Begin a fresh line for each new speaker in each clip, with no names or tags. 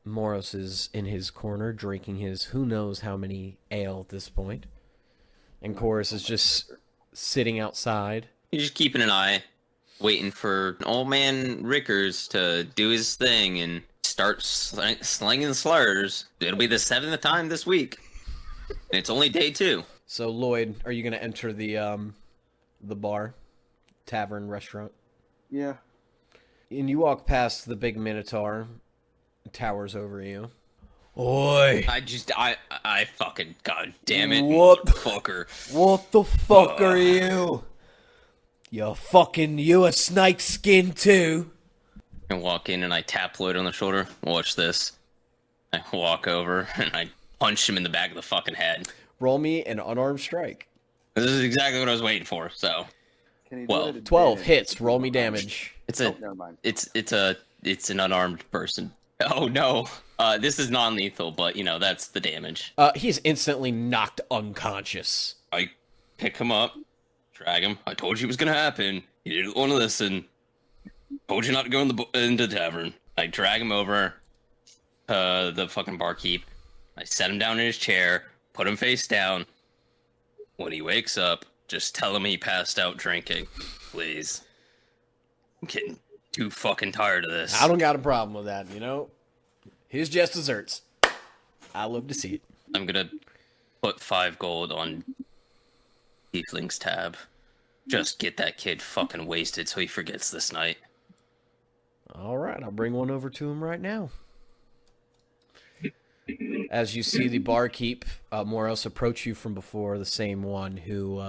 Moros is in his corner drinking his who knows how many ale at this point. And Chorus is just sitting outside.
You're just keeping an eye, waiting for old man Rickers to do his thing and start slinging slurs. It'll be the 7th time this week. And it's only day 2.
So, Lloyd, are you going to enter the bar, tavern, restaurant?
Yeah.
And you walk past the big Minotaur, towers over you. Oi!
I fucking, god damn it,
What the
fucker.
What the fuck are you? You a snake skin too?
I walk in and I tap Lloyd on the shoulder. Watch this. I walk over and I punch him in the back of the fucking head.
Roll me an unarmed strike.
This is exactly what I was waiting for, so.
Can he do
Well,
it at
12
advantage?
hits, roll me damage.
It's
Never mind.
it's an unarmed person. Oh no. This is non-lethal, but that's the damage.
He's instantly knocked unconscious.
I pick him up, drag him. I told you it was gonna happen. You didn't want to listen. Told you not to go into the tavern. I drag him over the fucking barkeep. I set him down in his chair, put him face down. When he wakes up, just tell him he passed out drinking, please. I'm getting too fucking tired of this.
I don't got a problem with that, Here's just desserts. I love to see it.
I'm gonna put 5 gold on Tiefling's tab. Just get that kid fucking wasted so he forgets this night.
All right, I'll bring one over to him right now. As you see the barkeep, Moros, approach you from before, the same one who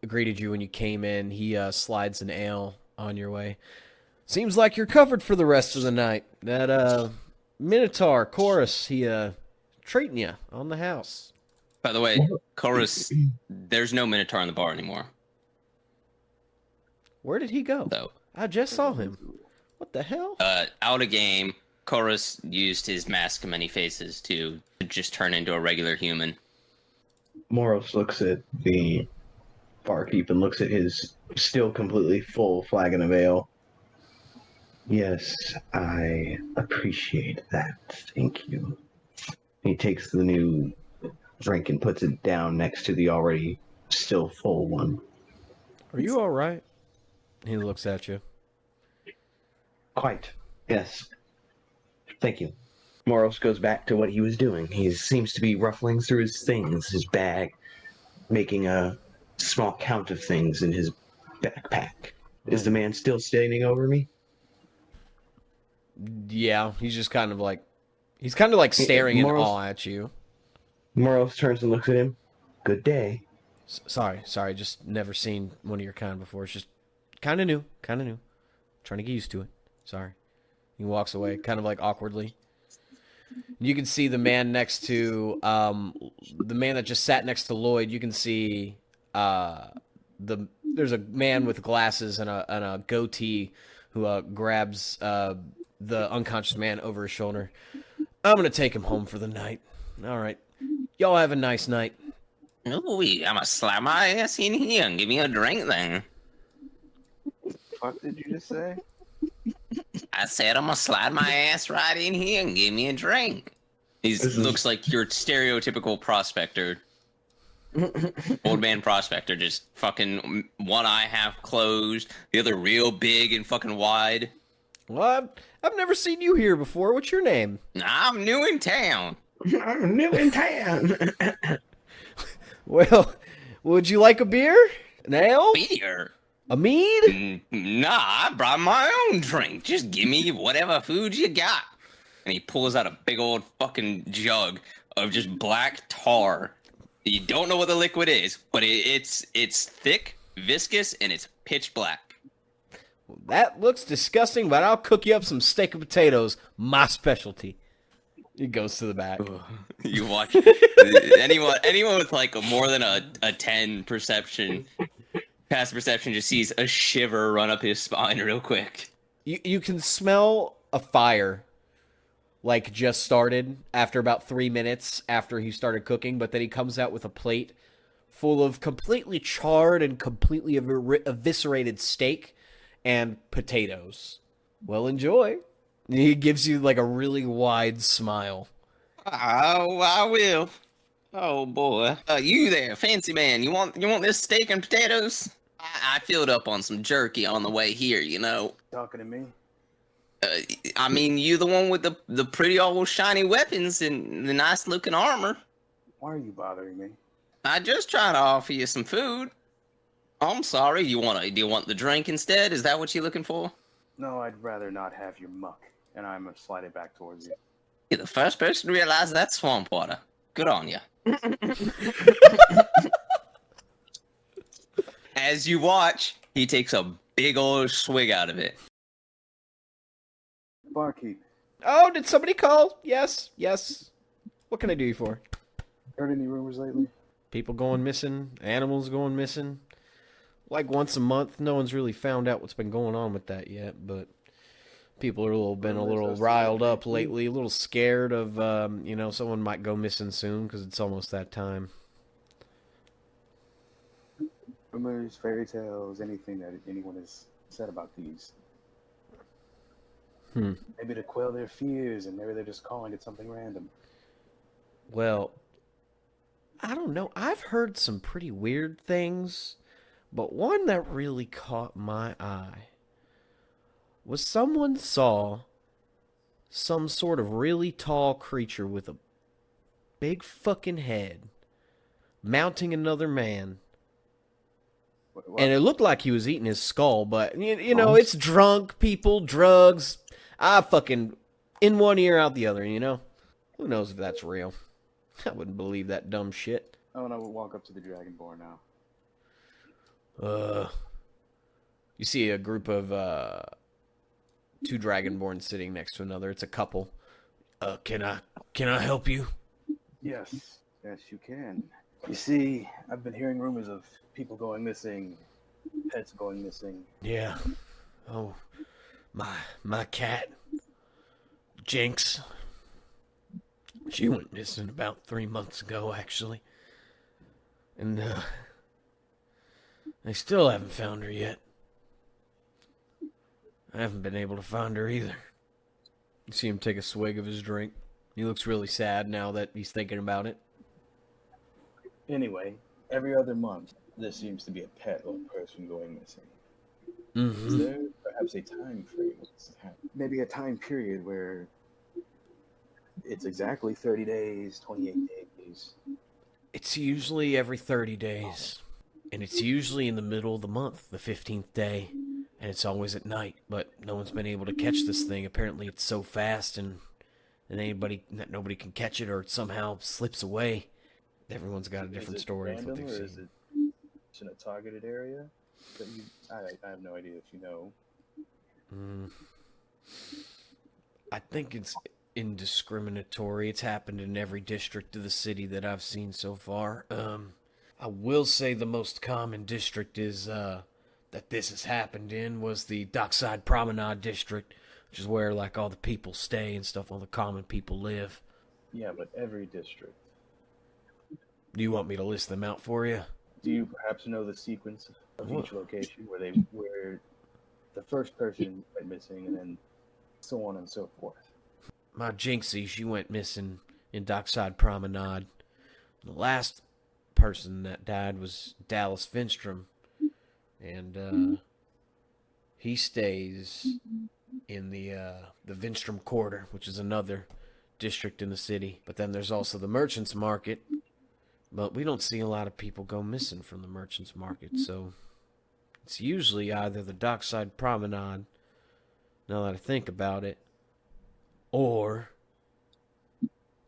greeted you when you came in. He slides an ale on your way. Seems like you're covered for the rest of the night. That Minotaur, Chorus, he treating you on the house.
By the way, Chorus, there's no Minotaur in the bar anymore.
Where did he go?
So,
I just saw him. What the hell?
out of game, Chorus used his mask of many faces to just turn into a regular human.
Moros looks at the barkeep and looks at his still completely full flagon of ale. Yes, I appreciate that. Thank you. He takes the new drink and puts it down next to the already still full one.
Are you all right? He looks at you.
Quite. Yes. Thank you. Moros goes back to what he was doing. He seems to be ruffling through his things, his bag, making a small count of things in his backpack. Is the man still standing over me?
Yeah, he's just kind of like staring in awe at you.
Moros turns and looks at him. Good day.
Sorry, just never seen one of your kind before. It's just kind of new. Trying to get used to it. Sorry. He walks away, kind of like awkwardly. You can see the man next to, the man that just sat next to Lloyd. You can see, there's a man with glasses and a goatee who grabs the unconscious man over his shoulder. I'm gonna take him home for the night. All right, y'all have a nice night.
Ooh, I'm gonna slap my ass in here and give me a drink then.
What did you just say?
I said I'm gonna slide my ass right in here and give me a drink. He looks like your stereotypical prospector. Old man prospector, just fucking one eye half closed, the other real big and fucking wide.
Well, I've never seen you here before. What's your name?
I'm new in town.
I'm new in town.
Well, would you like a beer? An ale?
Beer?
A mead?
Nah, I brought my own drink. Just give me whatever food you got. And he pulls out a big old fucking jug of just black tar. You don't know what the liquid is, but it's thick, viscous, and it's pitch black.
That looks disgusting, but I'll cook you up some steak and potatoes. My specialty. He goes to the back.
You watch anyone with like more than a 10 perception, passive perception, just sees a shiver run up his spine real quick.
You can smell a fire, like just started after about 3 minutes after he started cooking, but then he comes out with a plate full of completely charred and completely eviscerated steak and potatoes. Well, enjoy. He gives you like a really wide smile.
Oh, I will. Oh boy. You there, fancy man? You want this steak and potatoes? I filled up on some jerky on the way here. You know.
Talking to me?
I mean, you the one with the pretty old shiny weapons and the nice looking armor.
Why are you bothering me?
I just try to offer you some food. I'm sorry. Do you want the drink instead? Is that what you're looking for?
No, I'd rather not have your muck. And I'm gonna slide it back towards you.
You're the first person to realize that's swamp water. Good on you. As you watch, he takes a big old swig out of it.
Barkeep,
Oh, did somebody call? Yes, yes. What can I do you for?
heard any rumors lately?
People going missing, animals going missing. Like once a month. No one's really found out what's been going on with that yet, but people are been a little riled up lately, a little scared of, someone might go missing soon because it's almost that time.
Rumors, fairy tales, anything that anyone has said about these. Maybe to quell their fears, and maybe they're just calling it something random.
Well, I don't know. I've heard some pretty weird things, but one that really caught my eye was someone saw some sort of really tall creature with a big fucking head mounting another man.
What?
And it looked like he was eating his skull, but, it's drunk people, drugs. Fucking in one ear, out the other, Who knows if that's real? I wouldn't believe that dumb shit.
I want to walk up to the Dragonborn now.
You see a group of, two Dragonborns sitting next to another. It's a couple. Can I help you?
Yes, you can. You see, I've been hearing rumors of people going missing, pets going missing.
Yeah. Oh, my cat, Jinx. She went missing about 3 months ago, actually. And, I still haven't found her yet. I haven't been able to find her either. You see him take a swig of his drink. He looks really sad now that he's thinking about it.
Anyway, every other month, there seems to be a pet or person going missing.
Mm-hmm.
Is there perhaps a time frame? Maybe a time period where it's exactly 30 days, 28 days?
It's usually every 30 days. And it's usually in the middle of the month, the 15th day. And it's always at night. But no one's been able to catch this thing. Apparently it's so fast and nobody can catch it, or it somehow slips away. Everyone's got a different story of what they've seen.
Is it in a targeted area? I have no idea if you know.
I think it's indiscriminatory. It's happened in every district of the city that I've seen so far. I will say the most common district is that this has happened in was the Dockside Promenade district, which is where like all the people stay and stuff, all the common people live.
Yeah, but every district.
Do you want me to list them out for you?
Do you perhaps know the sequence of each location where the first person went missing, and then so on and so forth?
My Jinxie, she went missing in Dockside Promenade. The last person that died was Dallas Finstrom, and he stays in the Vinstrom Quarter, which is another district in the city. But then there's also the Merchants Market, but we don't see a lot of people go missing from the Merchants Market, so it's usually either the Dockside Promenade, now that I think about it, or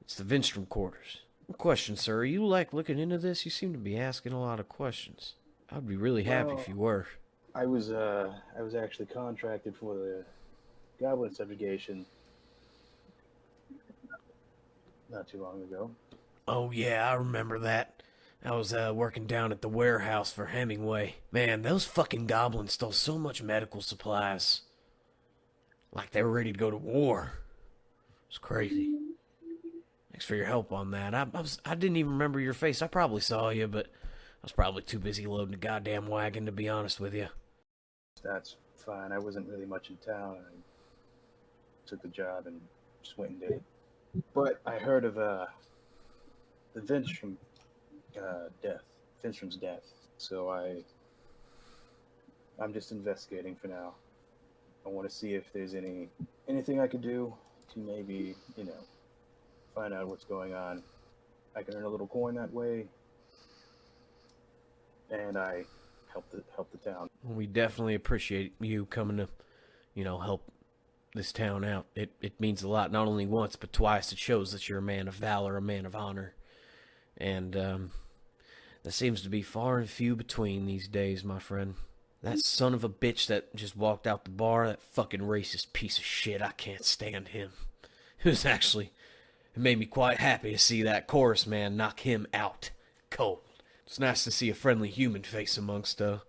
it's the Vinstrom Quarters. Question, sir, are you looking into this? You seem to be asking a lot of questions. I'd be really happy if you were.
I was actually contracted for the Goblin subjugation not too long ago.
Oh yeah, I remember that. I was working down at the warehouse for Hemingway. Man, those fucking goblins stole so much medical supplies. Like they were ready to go to war. It's crazy. Thanks for your help on that. I didn't even remember your face. I probably saw you, but I was probably too busy loading a goddamn wagon, to be honest with you.
That's fine. I wasn't really much in town. I took the job and just went and did it. But I heard of the Vinstrom Vinstrom's death. So I'm just investigating for now. I want to see if there's anything I could do to maybe, find out what's going on. I can earn a little coin that way, and I help the town.
We definitely appreciate you coming to, help this town out. It means a lot, not only once, but twice. It shows that you're a man of valor, a man of honor. And that seems to be far and few between these days, my friend. That son of a bitch that just walked out the bar, that fucking racist piece of shit, I can't stand him. It made me quite happy to see that chorus man knock him out cold. It's nice to see a friendly human face amongst y'all.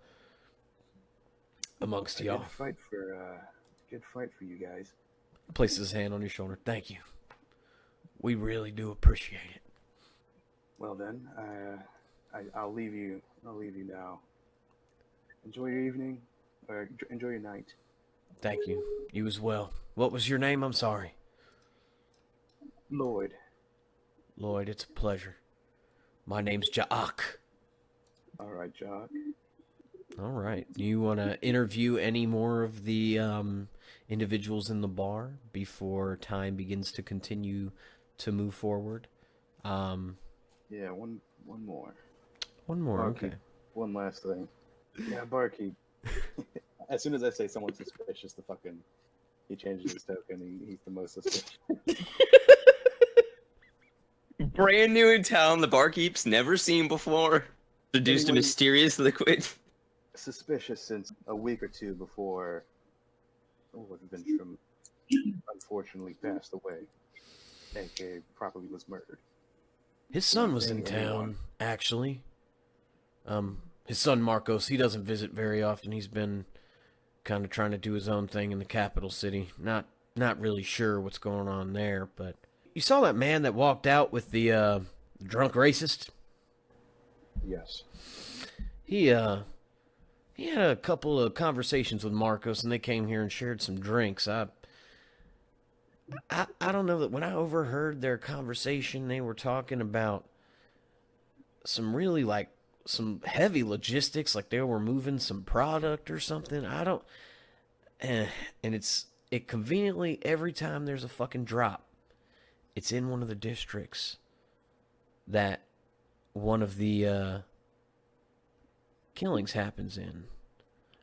Good fight for you guys.
Places his hand on your shoulder. Thank you. We really do appreciate it.
Well then, I'll leave you. I'll leave you now. Enjoy your evening, or enjoy your night.
Thank you. You as well. What was your name? I'm sorry.
Lloyd.
Lloyd, it's a pleasure. My name's Jaak.
All right, Jock.
All right. Do you want to interview any more of the individuals in the bar before time begins to continue to move forward?
Yeah, one more.
One more,
Barkeep.
okay.
One last thing. Yeah, barkeep. As soon as I say someone's suspicious, he changes his token. He's the most suspicious.
Brand new in town, the barkeep's never seen before. Introduced a
Anyone-
mysterious liquid.
Suspicious since a week or two before Vinstrom unfortunately passed away, aka probably was murdered.
His son was in town, actually. His son Marcos, he doesn't visit very often. He's been kind of trying to do his own thing in the capital city. Not really sure what's going on there, but you saw that man that walked out with the drunk racist?
Yes.
He had a couple of conversations with Marcos, and they came here and shared some drinks. I don't know that when I overheard their conversation, they were talking about some really some heavy logistics, like they were moving some product or something. And it conveniently, every time there's a fucking drop, it's in one of the districts that one of the killings happens in.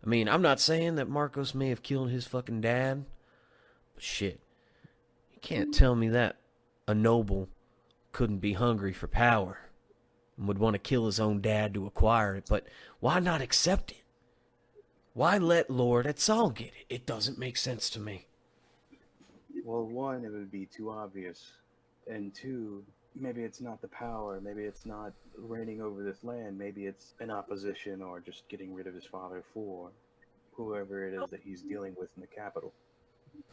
I mean, I'm not saying that Marcos may have killed his fucking dad, but shit, you can't tell me that a noble couldn't be hungry for power and would want to kill his own dad to acquire it, but why not accept it? Why let Lord Etzal get it? It doesn't make sense to me.
Well, one, it would be too obvious, and two, maybe it's not the power, maybe it's not reigning over this land, maybe it's an opposition or just getting rid of his father for whoever it is that he's dealing with in the capital.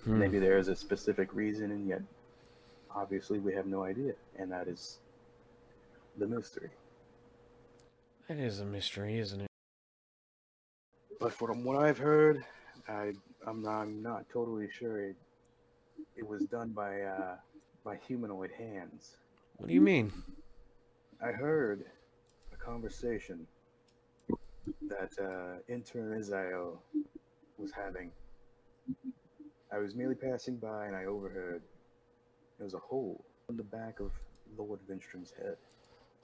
Maybe there is a specific reason, and yet obviously we have no idea, and that is the mystery.
That is a mystery, isn't it?
But from what I've heard, I'm not totally sure it was done by humanoid hands.
What do you mean?
I heard a conversation that intern Israel was having. I was merely passing by and I overheard there was a hole in the back of Lord Vinstrom's head.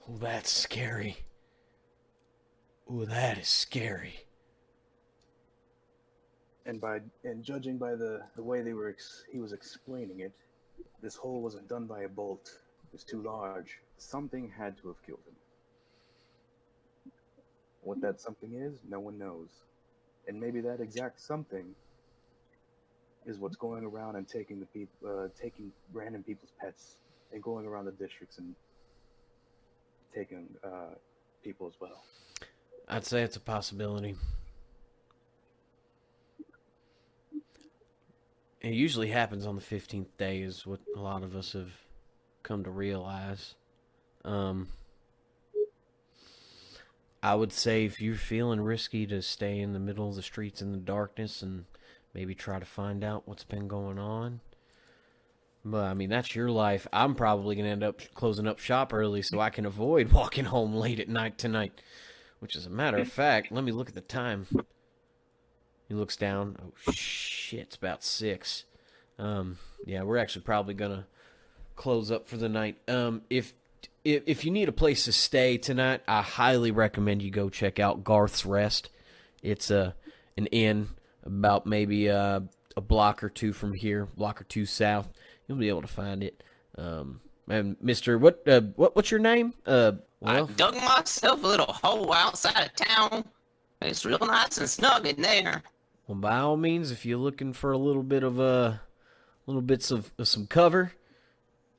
Oh, that's scary. Oh, that is scary.
And judging by the way he was explaining it, this hole wasn't done by a bolt. It was too large. Something had to have killed him. What that something is, no one knows. And maybe that exact something is what's going around and taking random people's pets and going around the districts and taking people as well.
I'd say it's a possibility. It usually happens on the 15th day is what a lot of us have come to realize. I would say if you're feeling risky to stay in the middle of the streets in the darkness and maybe try to find out what's been going on, But I mean, that's your life. I'm probably gonna end up closing up shop early so I can avoid walking home late at night tonight. Which, as a matter of fact, let me look at the time. He looks down. Oh shit! It's about 6. Yeah, we're actually probably gonna close up for the night. If you need a place to stay tonight, I highly recommend you go check out Garth's Rest. It's an inn about maybe a block or two from here, block or two south. You'll be able to find it. And Mister, what's your name?
I
Well,
dug myself a little hole outside of town. It's real nice and snug in there.
well, by all means, if you're looking for a little bit of little bits of some cover,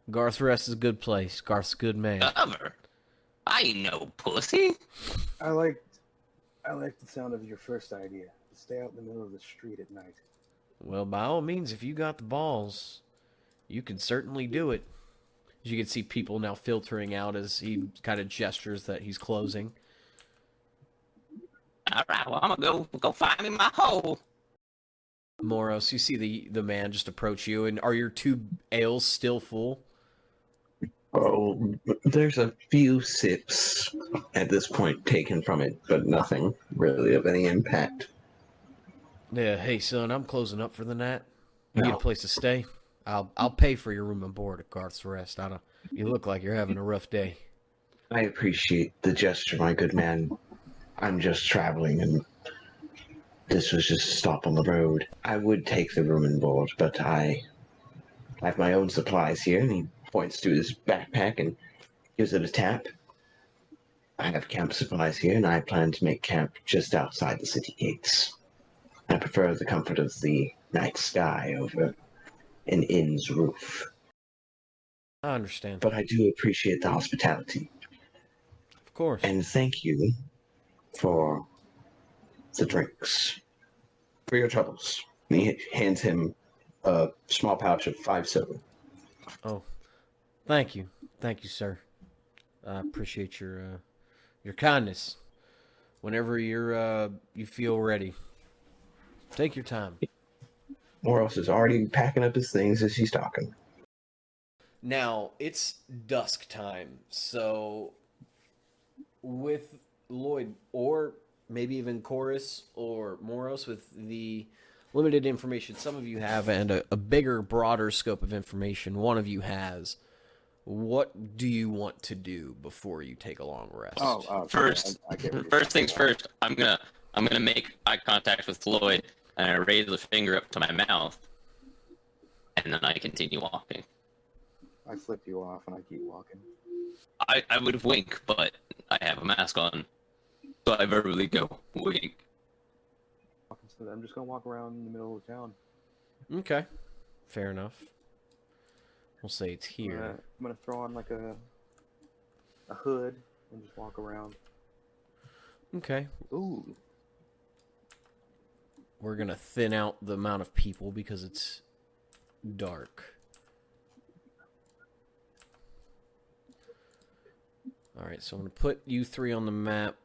Garth's Rest is a good place. Garth's a good man.
Cover. I ain't no pussy.
I liked the sound of your first idea. Stay out in the middle of the street at night.
Well, by all means, if you got the balls, you can certainly do it. As you can see people now filtering out as he kind of gestures that he's closing.
All right, well, I'm gonna go find me my hole.
Moros, you see the man just approach you, and are your 2 ales still full?
Oh, there's a few sips at this point taken from it, but nothing really of any impact.
Yeah, hey son, I'm closing up for the night. You need a
No.
place to stay? I'll pay for your room and board at Garth's Rest. I don't. You look like you're having a rough day.
I appreciate the gesture, my good man. I'm just traveling, and this was just a stop on the road. I would take the room and board, but I have my own supplies here, and he points to his backpack and gives it a tap. I have camp supplies here, and I plan to make camp just outside the city gates. I prefer the comfort of the night sky over an inn's roof,
I understand.
but I do appreciate the hospitality,
Of course.
and thank you for the drinks, for your troubles. And he hands him a small pouch of 5 soda.
Oh, thank you, sir. I appreciate your kindness. Whenever you feel ready, take your time.
Moros is already packing up his things as he's talking.
Now it's dusk time, so with Lloyd or maybe even Chorus or Moros, with the limited information some of you have and a bigger, broader scope of information one of you has, what do you want to do before you take a long rest?
First,
I get what you're
first
saying.
things first. I'm gonna make eye contact with Floyd, and I raise the finger up to my mouth, and then I continue walking.
I flip you off and I keep walking.
I would wink, but I have a mask on, so I verbally go wink.
So I'm just gonna walk around in the middle of town.
Okay, fair enough. We'll say it's here.
I'm gonna throw on like a hood and just walk around.
Okay,
Ooh,
we're gonna thin out the amount of people because it's dark. Alright, so I'm gonna put you 3 on the map.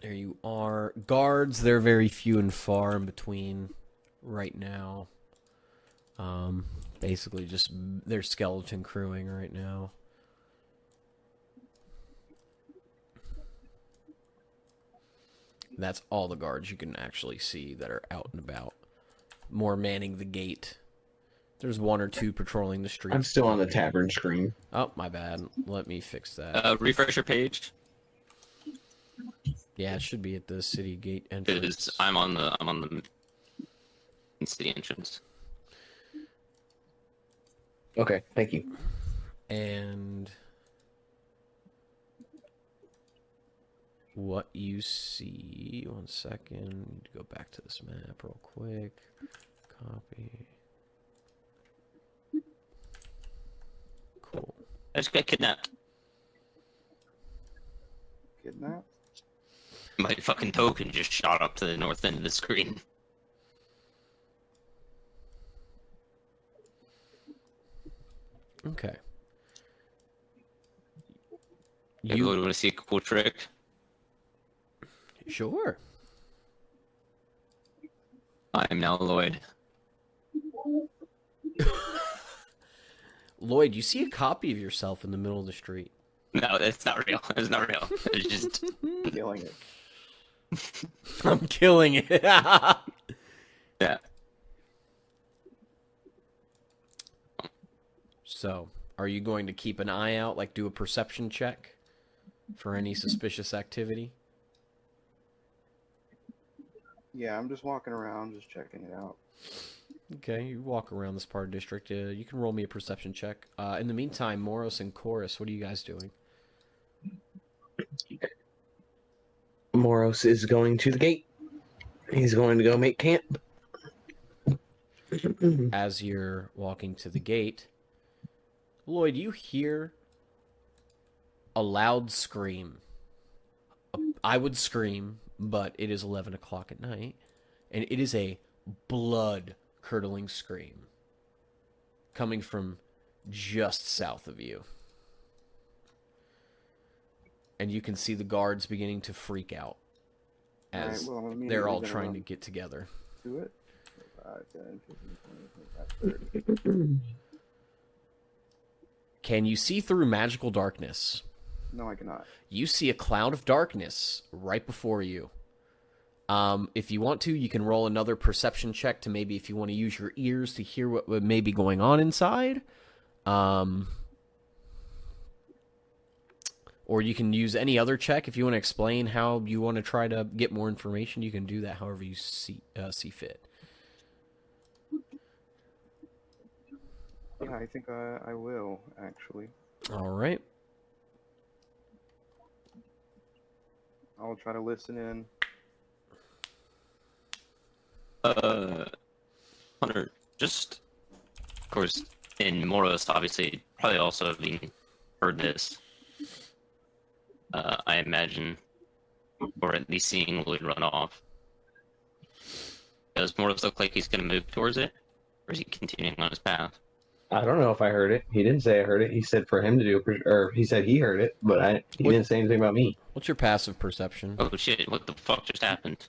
There you are. Guards, they're very few and far in between right now. Basically just they're skeleton crewing right now. That's all the guards you can actually see that are out and about. More manning the gate. There's 1 or 2 patrolling the streets.
I'm still on the tavern screen.
Oh, my bad. Let me fix that.
Refresh your page,
Yeah, it should be at the city gate entrance.
because I'm on the city entrance.
Okay, thank you.
And what you see, 1 second, need to go back to this map real quick. Copy. Cool.
I just got kidnapped.
kidnapped?
My fucking token just shot up to the north end of the screen.
Okay.
You want to see a cool trick?
Sure.
I am now Lloyd.
Lloyd, you see a copy of yourself in the middle of the street.
No, it's not real. It's not real. It's just
Killing it.
I'm killing it.
yeah.
So, are you going to keep an eye out, like do a perception check for any suspicious activity?
Yeah, I'm just walking around, just checking it out.
Okay, you walk around this part of district. You can roll me a perception check. In the meantime, Moros and Chorus, what are you guys doing?
Moros is going to the gate. He's going to go make camp.
As you're walking to the gate, Lloyd, you hear a loud scream. I would scream, but it is 11 o'clock at night, and it is a blood-curdling scream coming from just south of you. And you can see the guards beginning to freak out as they're all trying to get together.
Do it. 5, 10, 15, 20, 25, 30.
Can you see through magical darkness?
No, I cannot.
You see a cloud of darkness right before you. If you want to, you can roll another perception check to maybe if you want to use your ears to hear what may be going on inside. Or you can use any other check if you want to explain how you want to try to get more information. You can do that however you see fit.
Yeah, I think I will, actually.
All right.
I'll try to listen in.
Hunter, just, of course, in Moros, obviously, probably also having heard this, I imagine, or at least seeing Lloyd run off. Does Moros look like he's going to move towards it, or is he continuing on his path?
I don't know if I heard it. He didn't say I heard it. He said for him to do, or he said he heard it, but he didn't say anything about me.
What's your passive perception?
Oh shit, what the fuck just happened?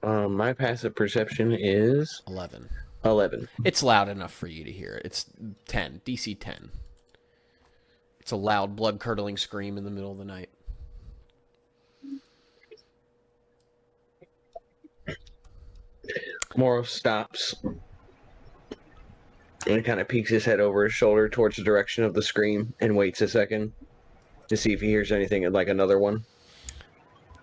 My passive perception is
11.
11.
It's loud enough for you to hear it. It's 10. DC 10. It's a loud, blood-curdling scream in the middle of the night.
Moros stops and kind of peeks his head over his shoulder towards the direction of the scream and waits a second to see if he hears anything like another one.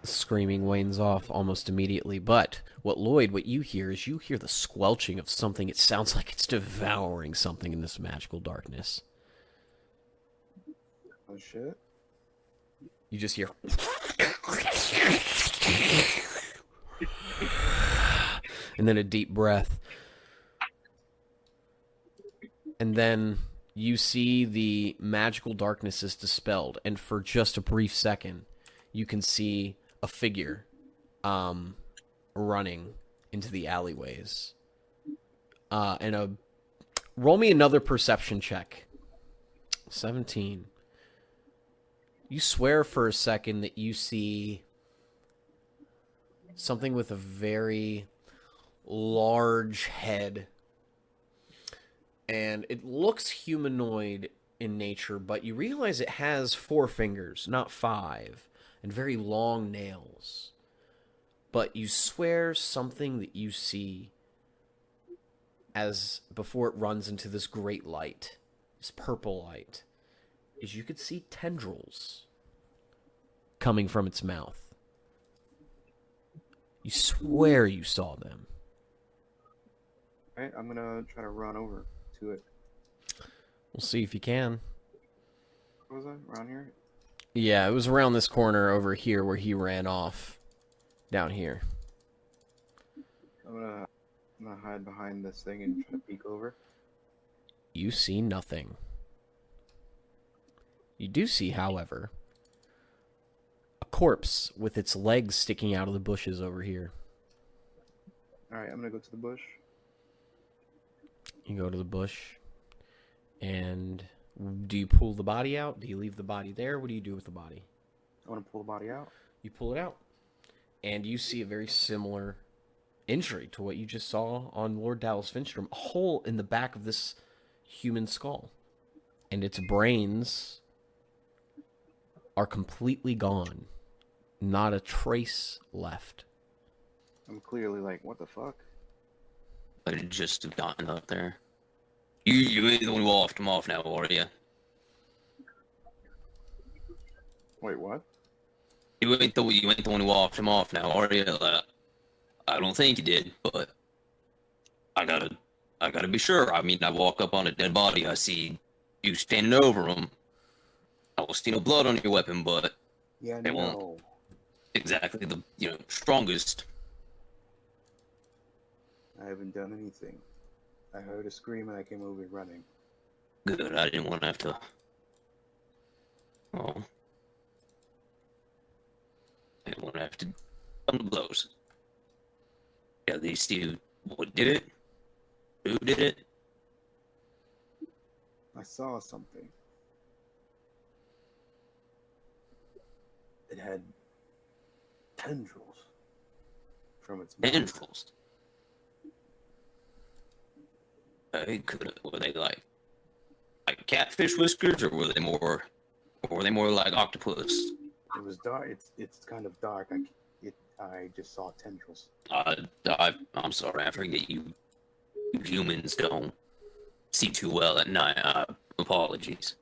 The screaming wanes off almost immediately, but what you hear is you hear the squelching of something. It sounds like it's devouring something in this magical darkness.
Oh, shit.
You just hear... and then a deep breath. And then you see the magical darkness is dispelled, and for just a brief second, you can see a figure running into the alleyways. Roll me another perception check. 17. You swear for a second that you see something with a very large head. And it looks humanoid in nature, but you realize it has 4 fingers, not 5, and very long nails. But you swear something that you see as before it runs into this great light, this purple light, is you could see tendrils coming from its mouth. You swear you saw them.
Alright, I'm gonna try to run over to it.
We'll see if you can.
What was I? Around here?
Yeah, it was around this corner over here where he ran off. Down here.
I'm gonna hide behind this thing and try to peek over.
You see nothing. You do see, however, a corpse with its legs sticking out of the bushes over here.
Alright, I'm gonna go to the bush.
You go to the bush, and do you pull the body out? Do you leave the body there? What do you do with the body?
I want to pull the body out.
You pull it out, and you see a very similar injury to what you just saw on Lord Dallas Finstrom. A hole in the back of this human skull. and its brains are completely gone. Not a trace left.
I'm clearly like, what the fuck?
I just have gotten up there. You ain't the one who offed him off now, are you?
Wait, what?
You ain't the one who offed him off now, are you? I don't think you did, but I gotta be sure. I mean, I walk up on a dead body, I see you standing over him. I don't see no blood on your weapon, but
Yeah,
They
no.
won't. exactly the strongest.
I haven't done anything. I heard a scream and I came over running.
Good. I didn't want to have to. Oh, I didn't want to have to come to blows. Yeah, at least you. What did it? Who did it?
I saw something. It had tendrils from its mouth.
Tendrils. Were they like catfish whiskers, or were they more like octopus?
It was dark. It's kind of dark. I just saw tendrils.
I'm sorry, I forget you humans don't see too well at night. Apologies.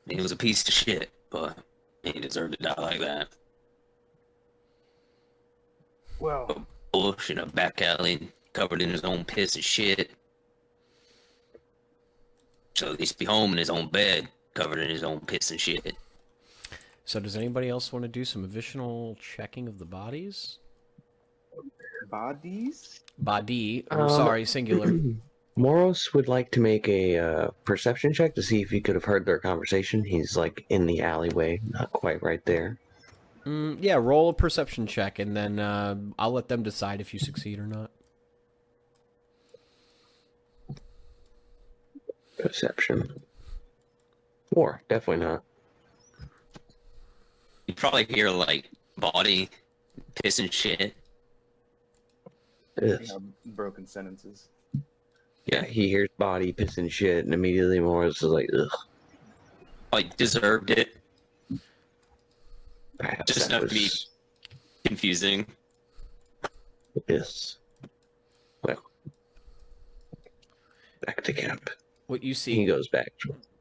He was a piece of shit, but he deserved to die like that.
Well,
Bush in a back alley, covered in his own piss and shit. So at least be home in his own bed, covered in his own piss and shit.
So does anybody else want to do some additional checking of the bodies?
bodies?
Body. I'm sorry, singular.
Moros would like to make a perception check to see if he could have heard their conversation. He's like in the alleyway, not quite right there.
Yeah, roll a perception check, and then I'll let them decide if you succeed or not.
Perception. 4, definitely not.
You probably hear like body, piss and shit.
Yes.
Broken sentences.
Yeah, he hears body, piss and shit, and immediately Moros is like, ugh.
Like deserved it.
Perhaps
Just
that
enough to be
was...
confusing.
Yes. Well, back to camp.
What you
He
see
goes back.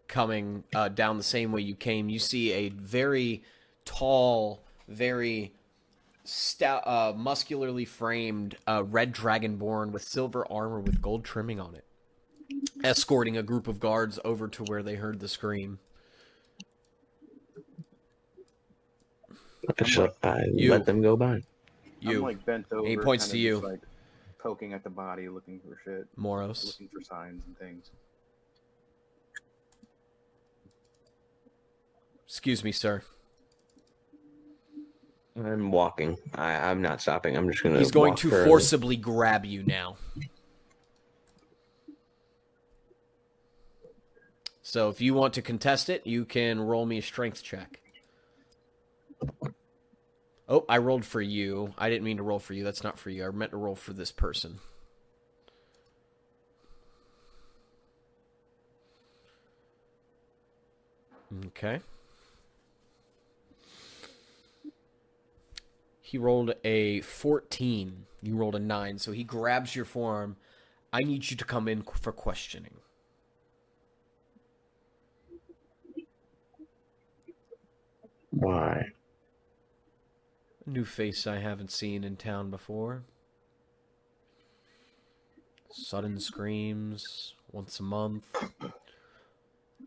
coming down the same way you came, you see a very tall, very stout, muscularly framed red dragonborn with silver armor with gold trimming on it, escorting a group of guards over to where they heard the scream.
So I
You.
let them go by.
You,
I'm like bent over.
He points
kind
to
of
you.
just, like poking at the body, looking for shit,
Moros.
looking for signs and things.
Excuse me, sir.
I'm walking. I'm not stopping. I'm just going to
He's going
walk
to
further.
forcibly grab you now. So if you want to contest it, you can roll me a strength check. Oh, I rolled for you. I didn't mean to roll for you. That's not for you. I meant to roll for this person. Okay. He rolled a 14. You rolled a 9. So he grabs your forearm. I need you to come in for questioning.
Why?
A new face I haven't seen in town before. Sudden screams once a month.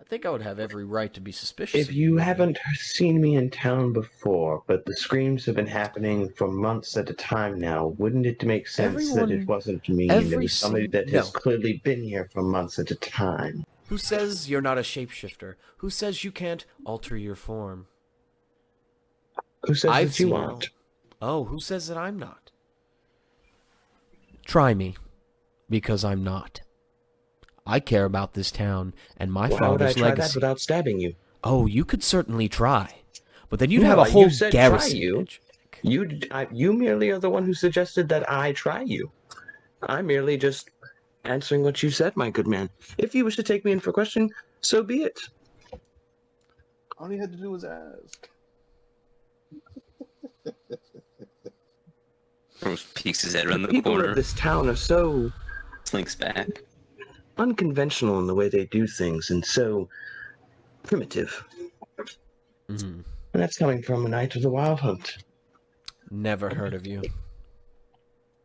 I think I would have every right to be suspicious.
If
of
you
wouldn't
haven't seen me in town before, but the screams have been happening for months at a time now, wouldn't it make sense that it wasn't me and it was somebody that has clearly been here for months at a time?
Who says you're not a shapeshifter? Who says you can't alter your form?
Who says that you aren't?
Oh, who says that I'm not? Try me, because I'm not. I care about this town and my
Well, how would I
father's
try
legacy.
that without stabbing you?
Oh, you could certainly try, but then you'd
No,
have a whole
you said
garrison.
try you. You merely are the one who suggested that I try you. I'm merely just answering what you said, my good man. If you wish to take me in for question, So be it.
All you had to do was ask.
Rose peeks his head around the
People
corner,
of this town are so
slinks back.
unconventional in the way they do things and so primitive.
Mm-hmm.
And that's coming from a Knight of the Wild Hunt.
Never heard of you.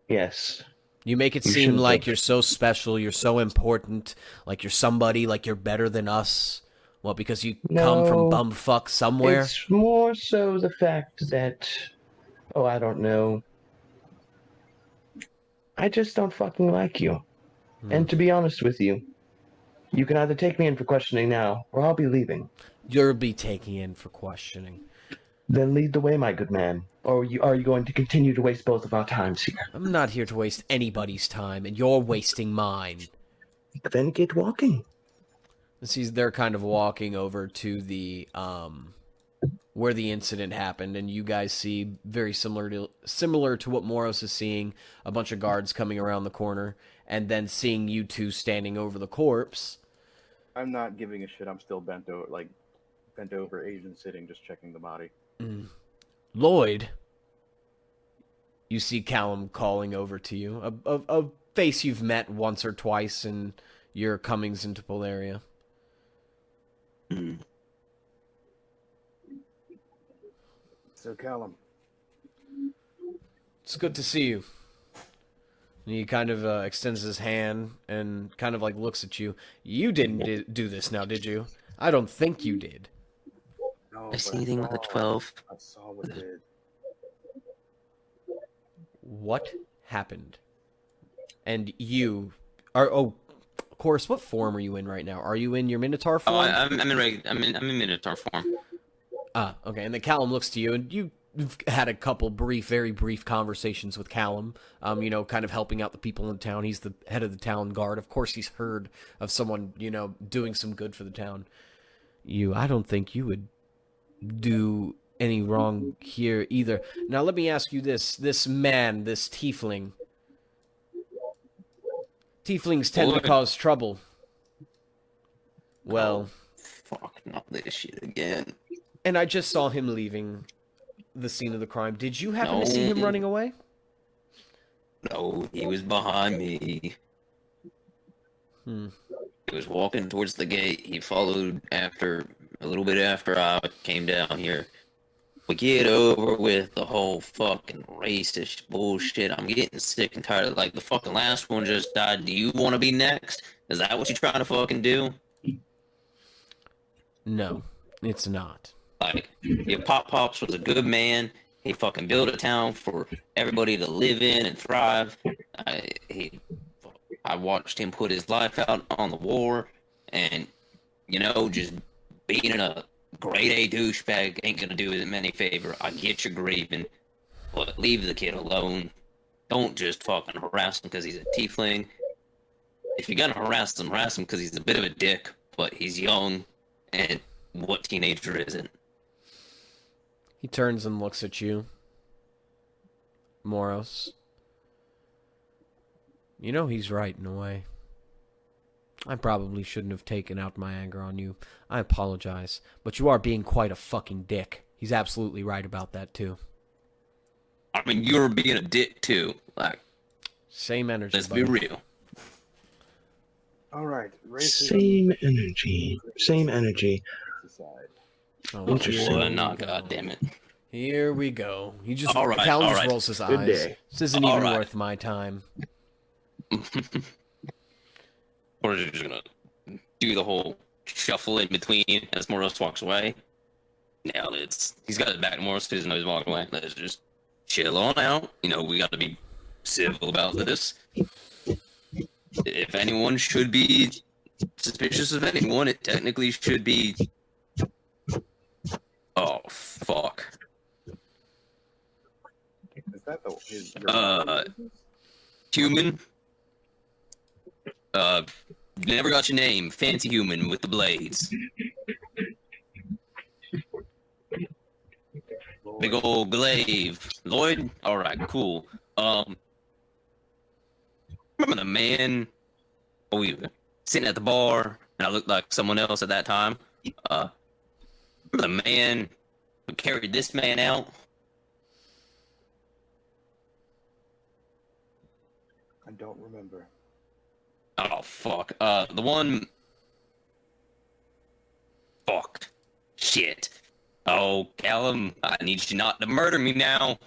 Yes.
You make it
You
seem
shouldn't
like
have.
you're so special, you're so important, like you're somebody, like you're better than us. What, because you come from
No,
bumfuck somewhere?
it's more so the fact that, oh, I don't know. I just don't fucking like you. And to be honest with you, you can either take me in for questioning now, or I'll be leaving.
You'll be taking in for questioning.
Then lead the way, my good man. Or are you going to continue to waste both of our times here?
I'm not here to waste anybody's time, and you're wasting mine.
Then get walking.
They're kind of walking over to the where the incident happened, and you guys see very similar to what Moros is seeing, a bunch of guards coming around the corner, and then seeing you two standing over the corpse.
I'm not giving a shit. I'm still bent over, Asian sitting, just checking the body.
Lloyd, you see Callum calling over to you, a face you've met once or twice in your comings into Polaria.
So, Callum,
It's good to see you. And he kind of extends his hand and kind of like looks at you. You didn't do this now, did you? I don't think you did.
no,
I see anything with a 12.
I saw what did.
What happened? And you are, of course, what form are you in right now? Are you in your Minotaur form?
Oh, I'm in Minotaur form.
Ah, okay. And then Callum looks to you, and you've had a couple very brief conversations with Callum, kind of helping out the people in town. He's the head of the town guard. Of course, he's heard of someone, doing some good for the town. I don't think you would do any wrong here either. Now, let me ask you this. This man, this tiefling. Tieflings tend to cause trouble. Well...
Fuck, not this shit again.
And I just saw him leaving the scene of the crime. Did you happen to see him running away?
No, he was behind me. He was walking towards the gate. He followed a little bit after I came down here. We get over with the whole fucking racist bullshit. I'm getting sick and tired of like the fucking last one just died. Do you want to be next? Is that what you're trying to fucking do?
No, it's not.
Like, your Pops was a good man. He fucking built a town for everybody to live in and thrive. I watched him put his life out on the war, and, just being a grade A douchebag ain't gonna do him any favor. I get your grieving, but leave the kid alone. Don't just fucking harass him because he's a tiefling. If you're gonna harass him because he's a bit of a dick, but he's young, and what teenager isn't?
He turns and looks at you. Moros. He's right in a way. I probably shouldn't have taken out my anger on you. I apologize. But you are being quite a fucking dick. He's absolutely right about that, too.
I mean, you're being a dick, too. Like,
same energy,
let's
buddy.
be real.
All right,
Same energy. Same energy.
Aside.
Oh,
Interesting.
here
Well,
we
no,
go.
God damn it.
Here we go. He just
All right,
Callum
all
just
right.
rolls his
Good
eyes.
day.
This isn't
All
even
right.
worth my time.
Or is it just gonna do the whole shuffle in between as Moros walks away? Now he's got his back to Moros, so he doesn't know he's walking away. Let's just chill on out. We got to be civil about this. If anyone should be suspicious of anyone, it technically should be. Oh fuck.
Is that his?
Human. Never got your name. Fancy human with the blades. Big old glaive. Lloyd? Alright, cool. Remember the man? Oh, we were sitting at the bar. and I looked like someone else at that time. The man who carried this man out,
I don't remember.
oh fuck, the one, fuck, shit. Oh, Callum, I need you not to murder me now.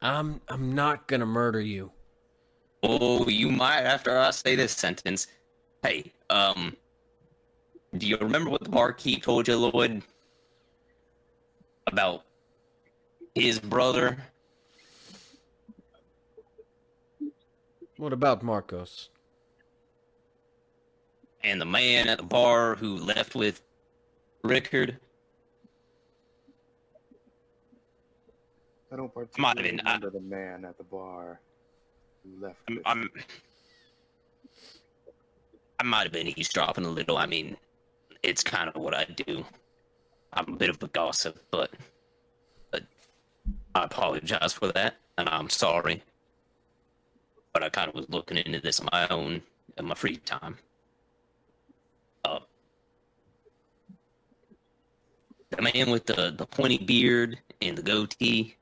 I'm not gonna murder you.
Oh, you might after I say this sentence. Hey, do you remember what the barkeep told you, Lloyd? About his brother?
What about Marcos?
And the man at the bar who left with Rickard?
I don't
Might have
particularly
been,
remember the man at the bar who left with
I might have been eavesdropping a little. I mean, it's kind of what I do. I'm a bit of a gossip, but I apologize for that, and I'm sorry. But I kind of was looking into this on my own in my free time. The man with the pointy beard and the goatee,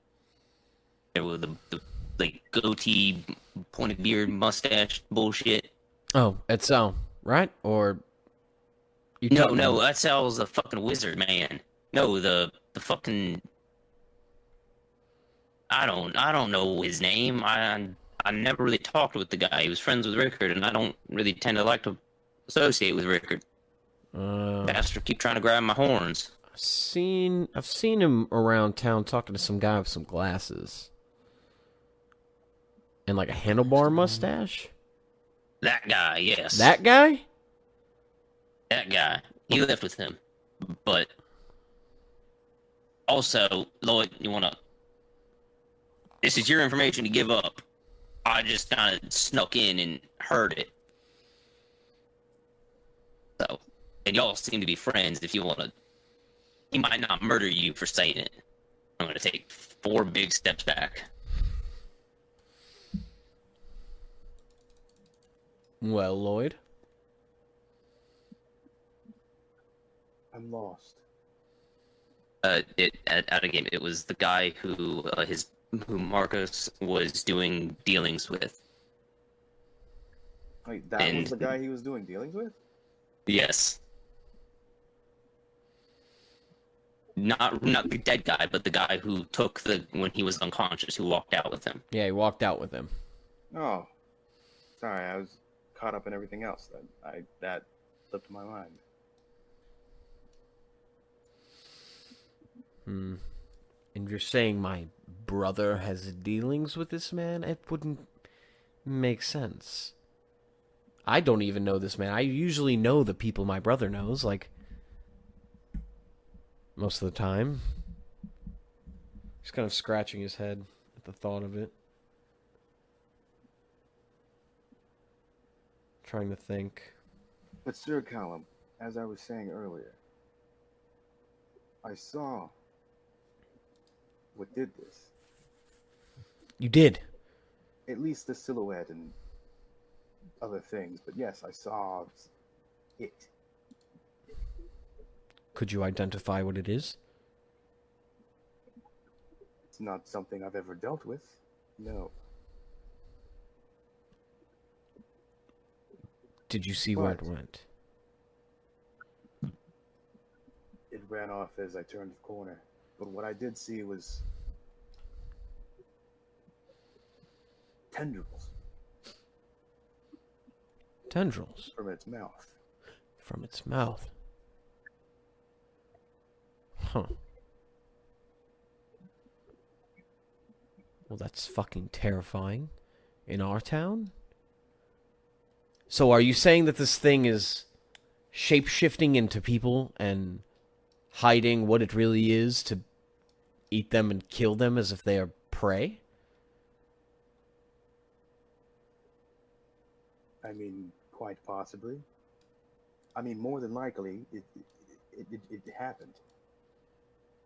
there with the like goatee, pointy beard, mustache bullshit.
Oh, Edsel, right? Or you
No,
talking
no,
about-
that Sal's the fucking wizard, man. No, the fucking I don't know his name. I never really talked with the guy. He was friends with Rickard, and I don't really tend to like to associate with Rickard. Bastard keep trying to grab my horns.
I've seen him around town talking to some guy with some glasses and like a handlebar mustache.
That guy, yes.
That guy?
That guy. He left with him. But also, Lloyd, you wanna this is your information to give up. I just kinda snuck in and heard it. So, and y'all seem to be friends if you wanna he might not murder you for saying it. I'm gonna take 4 big steps back.
Well, Lloyd.
I'm lost.
At a game, it was the guy who who Marcos was doing dealings with.
Wait, that
And-
was the guy he was doing dealings with?
Yes. Not the dead guy, but the guy who took when he was unconscious, who walked out with him.
Yeah, he walked out with him.
Oh. Sorry, I was caught up in everything else. That slipped my mind.
And you're saying my brother has dealings with this man? It wouldn't make sense. I don't even know this man. I usually know the people my brother knows, like, most of the time. He's kind of scratching his head at the thought of it. Trying to think.
But Sir Callum, as I was saying earlier, I saw what did this.
You did.
At least the silhouette and other things. But yes, I saw it.
Could you identify what it is?
It's not something I've ever dealt with. No.
Did you see where it
What?
went?
It ran off as I turned the corner. But what I did see was tendrils
Tendrils
from its mouth.
from its mouth. Huh. Well, that's fucking terrifying. In our town? So are you saying that this thing is shape-shifting into people and hiding what it really is to eat them and kill them as if they are prey?
I mean, quite possibly. I mean, more than likely, it happened.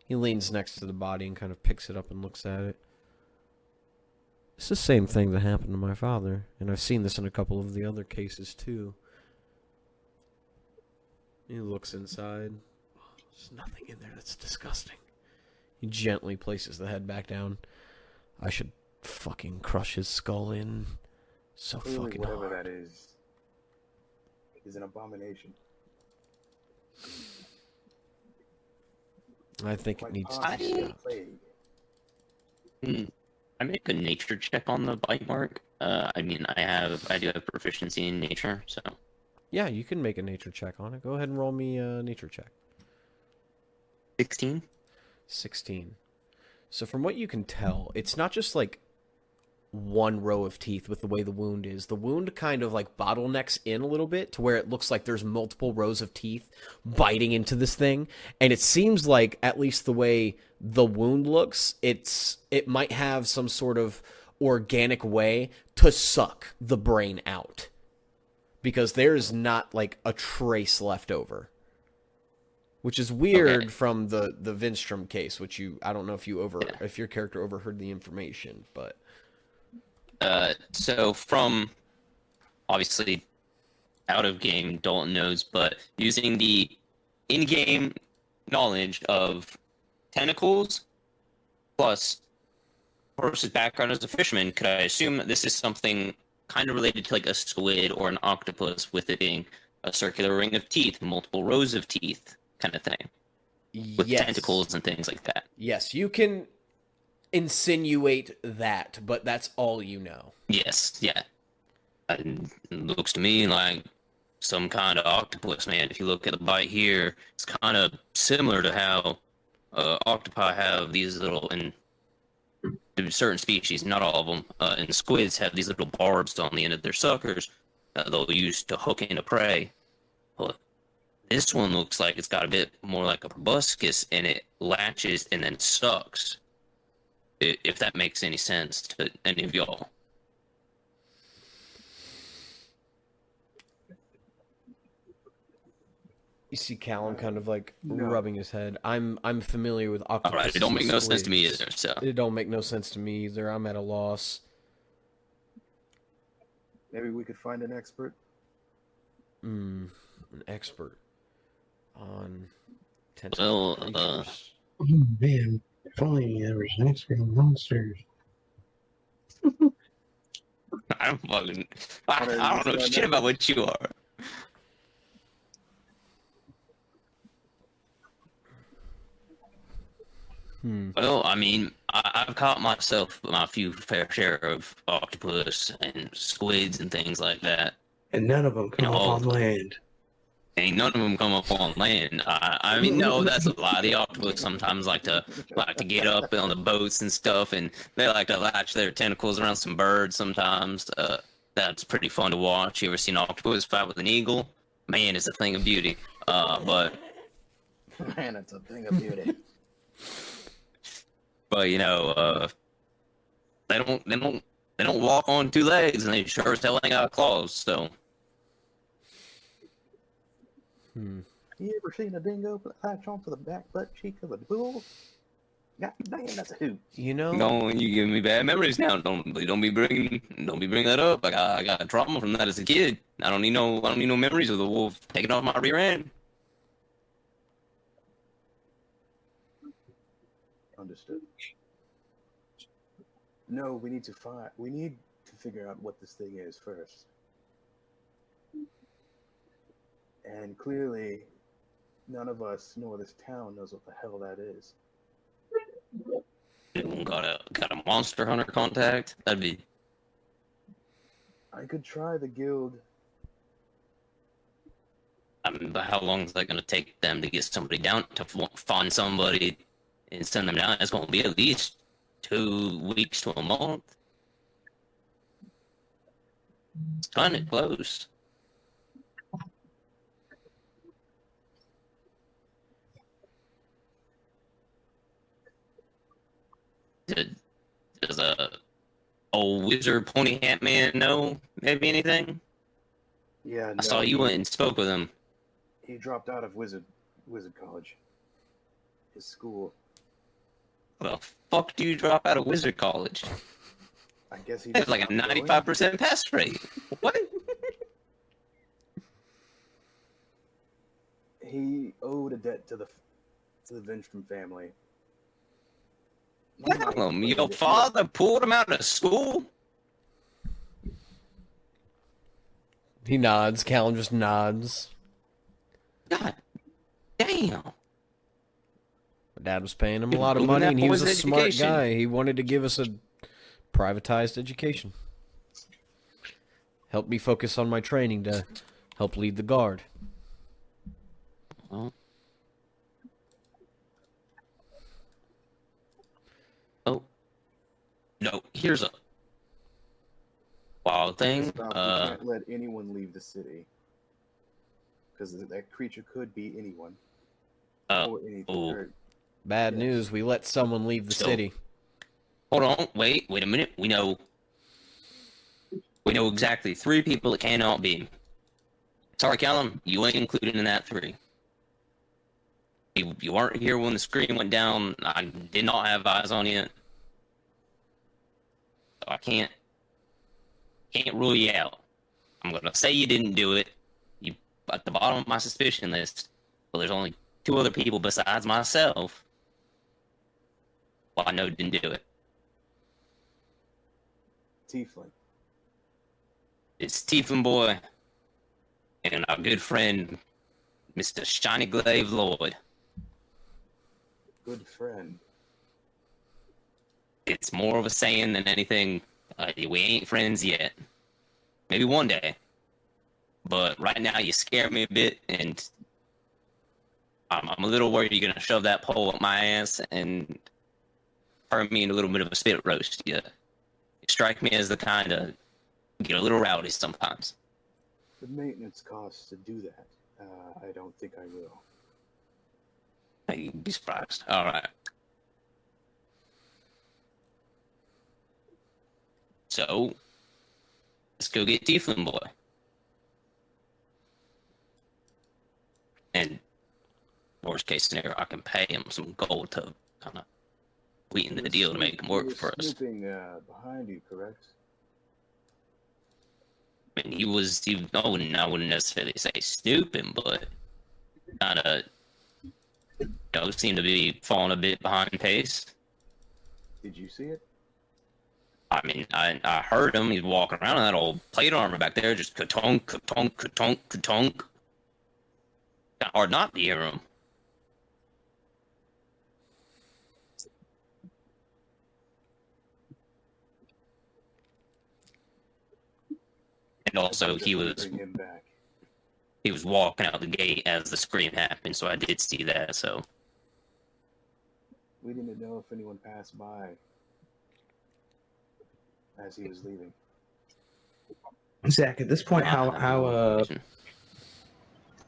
He leans next to the body and kind of picks it up and looks at it. It's the same thing that happened to my father, and I've seen this in a couple of the other cases too. He looks inside. There's nothing in there. That's disgusting. He gently places the head back down. I should fucking crush his skull in so
Clearly,
fucking
whatever
hard.
that is an abomination.
I think it
Quite
needs to
possibly
be
a
stopped.
plague.
I make a nature check on the bite mark. I mean, I do have proficiency in nature, so
Yeah, you can make a nature check on it. Go ahead and roll me a nature check.
16.
16. So from what you can tell, it's not just like one row of teeth with the way the wound is. The wound kind of like bottlenecks in a little bit to where it looks like there's multiple rows of teeth biting into this thing. And it seems like, at least the way the wound looks, it might have some sort of organic way to suck the brain out. Because there's not like a trace left over. Which is weird
Okay.
from the Vinstrom case, which I don't know if if your character overheard the information, but
So from obviously out of game, Dalton knows, but using the in-game knowledge of tentacles plus Horace's background as a fisherman, could I assume that this is something kind of related to like a squid or an octopus, with it being a circular ring of teeth, multiple rows of teeth, kind of thing, with
yes.
tentacles and things like that?
Yes, you can insinuate that, but that's all you know.
Yes, yeah. And it looks to me like some kind of octopus, man. If you look at the bite here, it's kind of similar to how octopi have these little, and certain species, not all of them, and squids have these little barbs on the end of their suckers that they'll use to hook into prey. But this one looks like it's got a bit more like a proboscis, and it latches and then sucks. If that makes any sense to any of y'all.
You see Callum kind of like
No.
rubbing his head. I'm familiar with octopuses.
All right, it don't make no
and
sense to me
squids.
either. So
It don't make no sense to me either. I'm at a loss.
Maybe we could find an expert.
An expert on tentacle
Well,
creatures.
Oh, man, if only there was an expert on monsters.
I don't know shit about what you are. Well, I mean, I've caught myself my few fair share of octopus and squids and things like that.
And none of them come
You
up
know,
on land.
Ain't none of them come up on land. I mean, no, that's a lie. The octopus sometimes like to get up on the boats and stuff, and they like to latch their tentacles around some birds sometimes. That's pretty fun to watch. You ever seen an octopus fight with an eagle? Man, it's a thing of beauty. But
Man, it's a thing of beauty.
you know, they don't walk on two legs, and they sure as hell ain't got claws. So
You ever seen a dingo latch onto the back butt cheek of a bull? God damn, that's a hoot.
You know,
no, you give me bad memories now. Don't be bringing that up. I got trauma from that as a kid. I don't need no memories of the wolf taking off my rear end.
Understood. No, we need to figure out what this thing is first. And clearly, none of us nor this town knows what the hell that is.
Anyone got a monster hunter contact? That'd be
I could try the guild.
I mean, but how long is that going to take them to get somebody down to find somebody and send them down? It's going to be at least 2 weeks to a month. It's kind of close. Does a old wizard pony hat man know maybe anything?
Yeah,
I saw you went and spoke with him.
He dropped out of wizard college. His school.
Well, fuck do you drop out of wizard college?
I guess he
They have like a
stopped going.
95% pass rate. What?
He owed a debt to the Vindstrom family.
Tell him your father pulled him out of school.
He nods. Callum just nods.
God damn.
Dad was paying him a
Dude,
lot of
ruin
money,
that
and he was a
boy's
smart
education.
guy. He wanted to give us a privatized education. Help me focus on my training to help lead the guard.
Well. Oh. No, here's a wild thing.
You can't let anyone leave the city. Because that creature could be anyone. Or anything.
oh.
Or,
Bad
Yes.
news, we let someone leave the
So-
city.
Hold on, wait a minute. We know exactly 3 people it cannot be. Sorry, Callum, you ain't included in that 3. You weren't here when the screen went down. I did not have eyes on you. So I can't rule you out. I'm gonna say you didn't do it. You at the bottom of my suspicion list. But there's only 2 other people besides myself. Well, I know didn't do it.
Tiefling.
It's Tiefling Boy and our good friend, Mr. Shiny Glaive Lloyd.
Good friend.
It's more of a saying than anything. We ain't friends yet. Maybe one day. But right now you scare me a bit, and I'm a little worried you're gonna shove that pole up my ass and turn me into a little bit of a spit roast. You strike me as the kind of get a little rowdy sometimes.
The maintenance costs to do that. I don't think I will.
You'd be surprised. All right. So, let's go get Tiefling Boy. And worst case scenario, I can pay him some gold to kind of sweeten the deal to make him work for us.
Snooping behind you, correct?
I mean, I wouldn't necessarily say snooping, but kind of, seem to be falling a bit behind pace.
Did you see it?
I mean, I heard him. He's walking around in that old plate armor back there, just ka-tonk, ka-tonk, ka-tonk, ka-tonk. Kind of hard not to hear him. And also, he was
Bring him back.
walking out the gate as the scream happened, so I did see that. So
We didn't know if anyone passed by as he was leaving.
Zach, at this point, can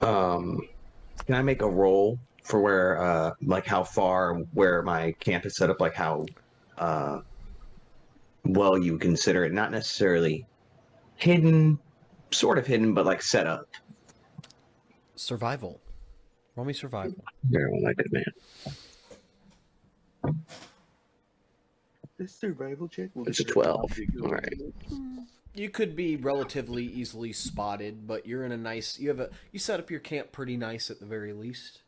I make a roll for where, like, how far where my camp is set up, like how well you consider it, not necessarily hidden, sort of hidden, but like set up.
Survival. Roll me survival.
Very well, my good man.
This survival check will
It's a 12. All right.
You could be relatively easily spotted, but you're in a nice. You set up your camp pretty nice at the very least.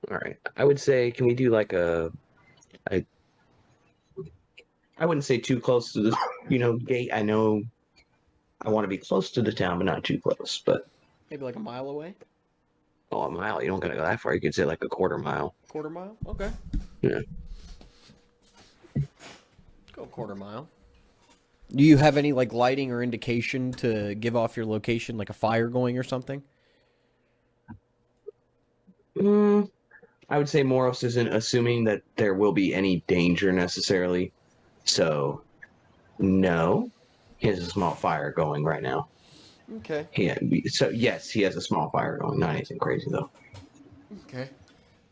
All right. I would say, can we do like I wouldn't say too close to the, gate. I know I want to be close to the town, but not too close. But
Maybe like a mile away.
a mile. You don't gotta go that far. You could say like a quarter mile.
Quarter mile. Okay.
Yeah.
Go a quarter mile. Do you have any like lighting or indication to give off your location, like a fire going or something?
I would say Moros isn't assuming that there will be any danger necessarily. So, no, he has a small fire going right now.
Okay.
So yes, he has a small fire going. Not anything crazy though.
Okay.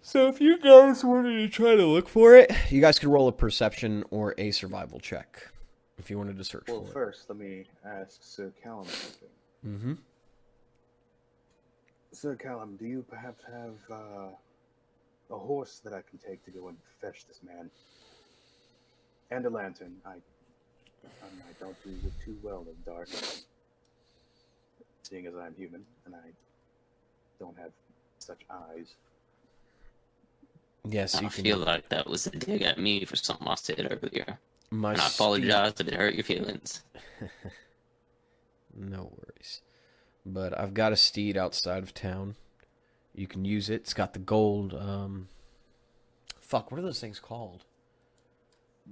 So if you guys wanted to try to look for it, you guys could roll a perception or a survival check if you wanted to search
Well,
for it.
first, let me ask Sir Callum something.
Mm-hmm.
Sir Callum, do you perhaps have a horse that I can take to go and fetch this man? And a lantern. I don't do too well in the dark, seeing as I'm human and I don't have such eyes.
Yes,
I
you can.
feel like that was a dig at me for something I said earlier.
My
And I
steed-
apologize if it hurt your feelings.
No worries. But I've got a steed outside of town. You can use it. It's got the gold. Fuck, what are those things called?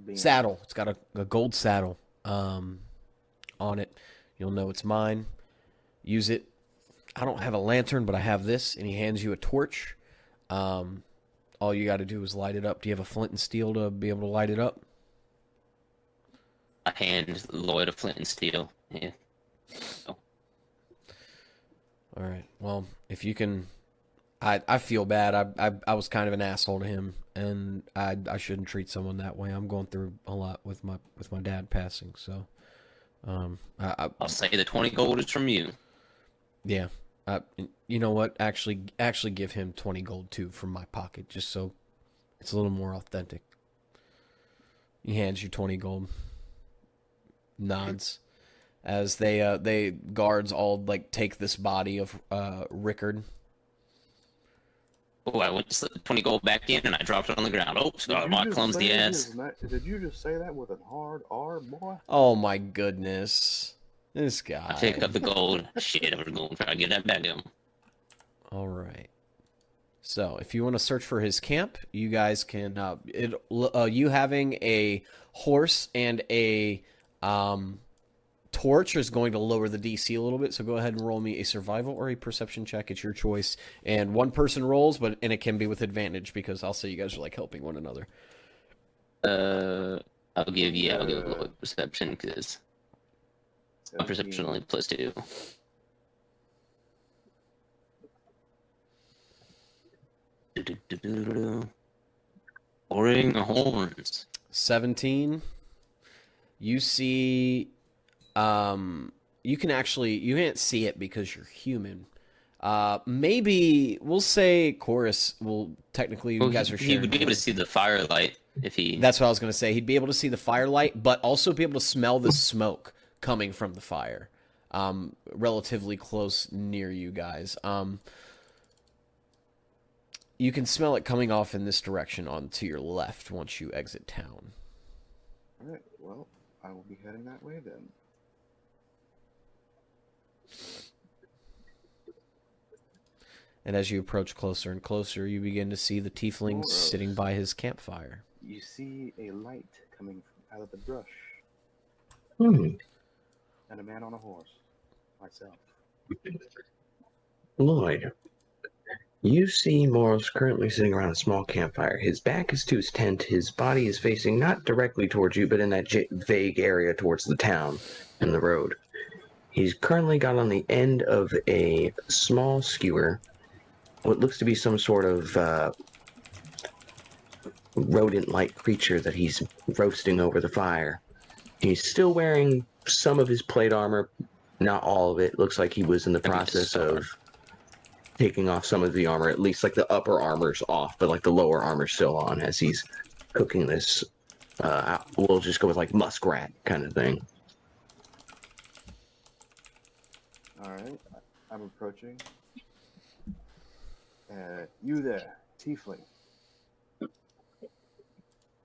Being
Saddle. It's got a gold saddle on it. You'll know it's mine. Use it. I don't have a lantern, but I have this, and he hands you a torch. All you got to do is light it up. Do you have a flint and steel to be able to light it up?
I hand Lloyd a flint and steel. Yeah. Oh.
All right. Well, if you can, I feel bad. I was kind of an asshole to him, and I shouldn't treat someone that way. I'm going through a lot with my dad passing. So,
I'll say the 20 gold is from you.
yeah. You know what? Actually give him 20 gold too from my pocket, just so it's a little more authentic. He hands you 20 gold. Nods. As they guards all like take this body of Rickard.
Oh, I went to slip the 20 gold back in and I dropped it on the ground. Oh, God, my clumsy ass.
Did you just say that with a hard R, boy?
Oh my goodness. This guy.
I pick up the gold. Shit, I'm going to try to get that back to him.
All right. So, if you want to search for his camp, you guys can. You having a horse and a torch is going to lower the DC a little bit. So, go ahead and roll me a survival or a perception check. It's your choice. And one person rolls, and it can be with advantage because I'll say you guys are like helping one another.
I'll give Lloyd perception because my perception only +2. Pouring the horns.
17. You see, you can't see it because you're human. Maybe we'll say Chorus will technically. You guys are sharing.
He would be able to see the firelight if he.
That's what I was going to say. He'd be able to see the firelight, but also be able to smell the smoke coming from the fire, relatively close near you guys. You can smell it coming off in this direction on to your left once you exit town.
All right. Well, I will be heading that way then.
And as you approach closer and closer, you begin to see the tiefling sitting by his campfire.
You see a light coming out of the brush.
Hmm.
And a man on a horse. Myself.
Lloyd, you see Moros currently sitting around a small campfire. His back is to his tent. His body is facing not directly towards you, but in that vague area towards the town and the road. He's currently got on the end of a small skewer what looks to be some sort of rodent-like creature that he's roasting over the fire. He's still wearing some of his plate armor, not all of it. Looks like he was in the process of taking off some of the armor, at least like the upper armor's off, but like the lower armor's still on as he's cooking this. We'll just go with like muskrat kind of thing.
All right. I'm approaching. You there, tiefling.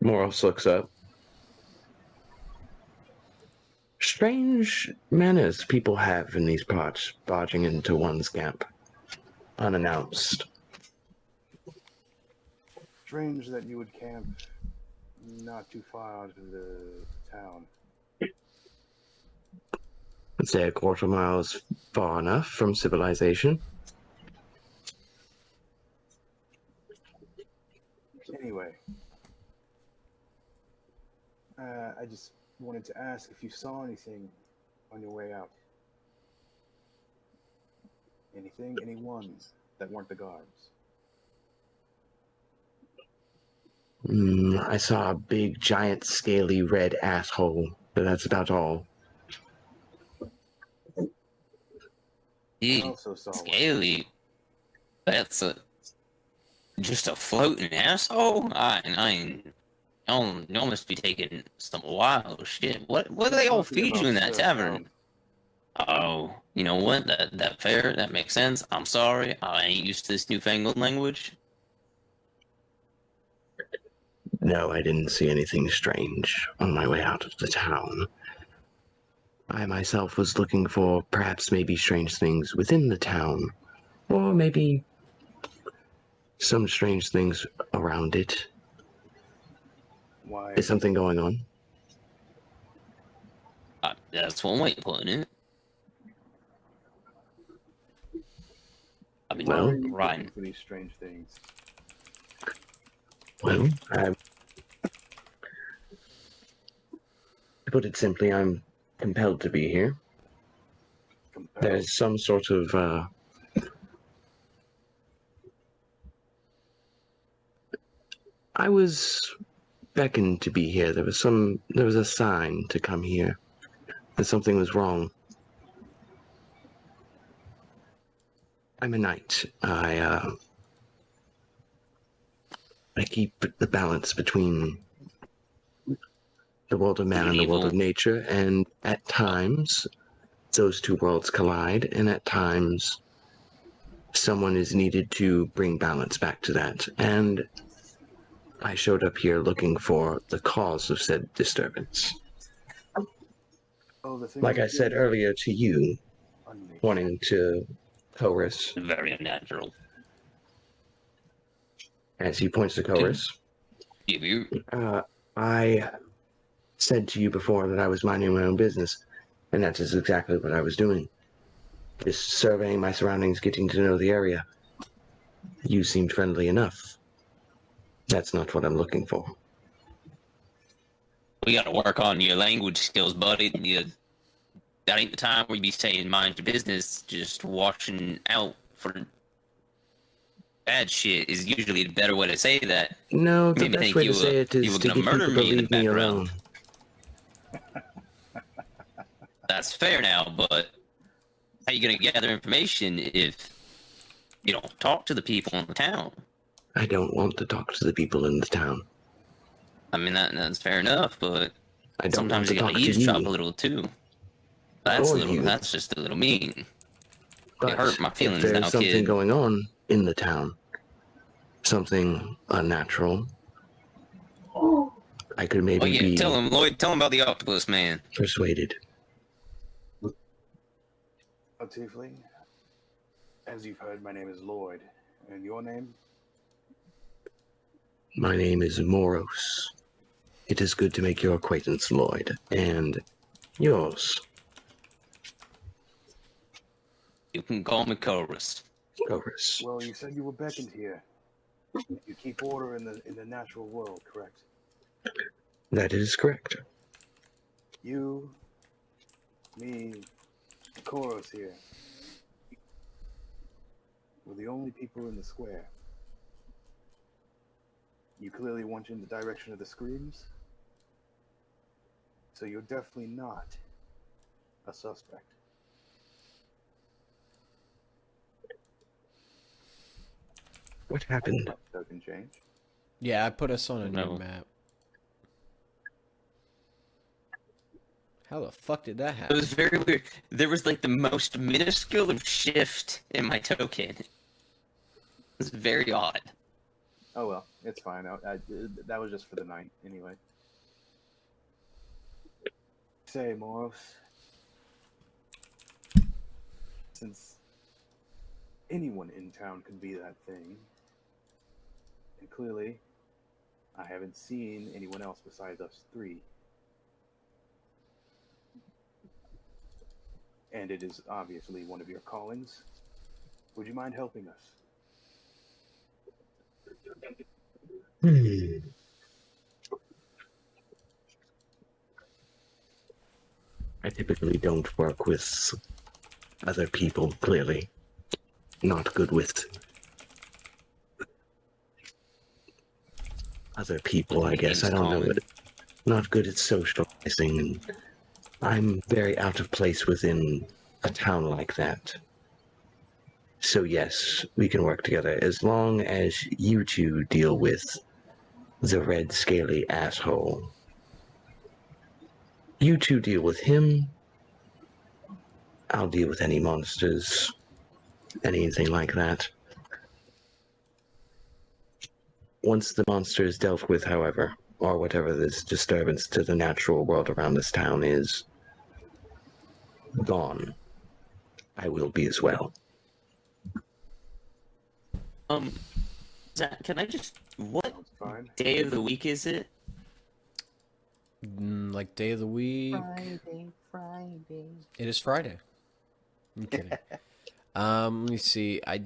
Moros looks up. Strange manners people have in these parts, barging into one's camp, unannounced.
Strange that you would camp not too far out of the town.
I'd say a quarter mile is far enough from civilization.
Anyway, I just wanted to ask if you saw anything on your way out. Anything, anyone that weren't the guards.
I saw a big, giant, scaly, red asshole, but that's about all.
I
Dude,
also saw one.
Scaly. That's just a floating asshole? Y'all must be taking some wild shit. What do they all
Talking
feed you in
about
that
the
tavern?
town.
Oh, you know what? That fair. That makes sense. I'm sorry. I ain't used to this newfangled language.
No, I didn't see anything strange on my way out of the town. I myself was looking for perhaps maybe strange things within the town, or maybe some strange things around it.
Why?
Is something going on?
That's one way of putting it. I mean,
Why
Well,
are you
right.
looking for these strange things?
Well, to put it simply, I'm compelled to be here.
Compelled.
There's some sort of I was beckoned to be here. There was a sign to come here that something was wrong. I'm a knight. I keep the balance between the world of man
Good
and the world
evil.
of nature, and at times those two worlds collide, and at times someone is needed to bring balance back to that. And I showed up here looking for the cause of said disturbance.
Oh, the thing
Like
you're
I said
doing
earlier to you,
unnatural.
wanting to chorus,
Very unnatural.
as he points to chorus.
You
I said to you before that I was minding my own business, and that is exactly what I was doing. Just surveying my surroundings, getting to know the area. You seemed friendly enough. That's not what I'm looking for.
we got to work on your language skills, buddy. That ain't the time where you be saying mind your business. Just watching out for bad shit is usually the better way to say that.
No, the
Made me
best
think
way to say it
you
is
were
to
gonna
get
murder
people to
me in the
leave me
background.
alone.
That's fair now, but how you gonna gather information if you don't talk to the people in the town?
I don't want to talk to the people in the town.
I mean that's fair enough, but
I don't want
sometimes
to
you gotta
talk to
eavesdrop a
you
little too.
or you.
That's just a little mean. It hurt
But
my
if
feelings
there's
now,
something
kid.
going on in the town, something unnatural, I could
Oh
maybe
yeah,
be
tell him, Lloyd. Tell him about the octopus man.
persuaded.
Oh, Tiefling, as you've heard, my name is Lloyd. And your name?
My name is Moros. It is good to make your acquaintance, Lloyd. And yours,
You can call me Chorus.
Chorus.
Well, you said you were beckoned here. You keep order in the natural world, correct?
That is correct.
You, me, Koros here. We're the only people in the square. You clearly went in the direction of the screams, so you're definitely not a suspect.
What happened?
Token change.
Yeah, I put us on a new
No.
map. How the fuck did that
It
happen?
was very weird. There was like the most minuscule of shift in my token. It was very odd.
Oh well, it's fine. That was just for the night, anyway. Say, Moros, since anyone in town could be that thing, and clearly I haven't seen anyone else besides us three, and it is obviously one of your callings, would you mind helping us?
I typically don't work with other people, clearly. Not good with other people, I guess. I don't know. Not good at socializing, and I'm very out of place within a town like that. So yes, we can work together as long as you two deal with the red scaly asshole. You two deal with him. I'll deal with any monsters, anything like that. Once the monster is dealt with, however, or whatever this disturbance to the natural world around this town is gone, I will be as well.
Zach, can I just... What
Sounds fine.
day of the week is it?
Like day of the week.
Friday.
It is Friday. I'm kidding. Let me see. I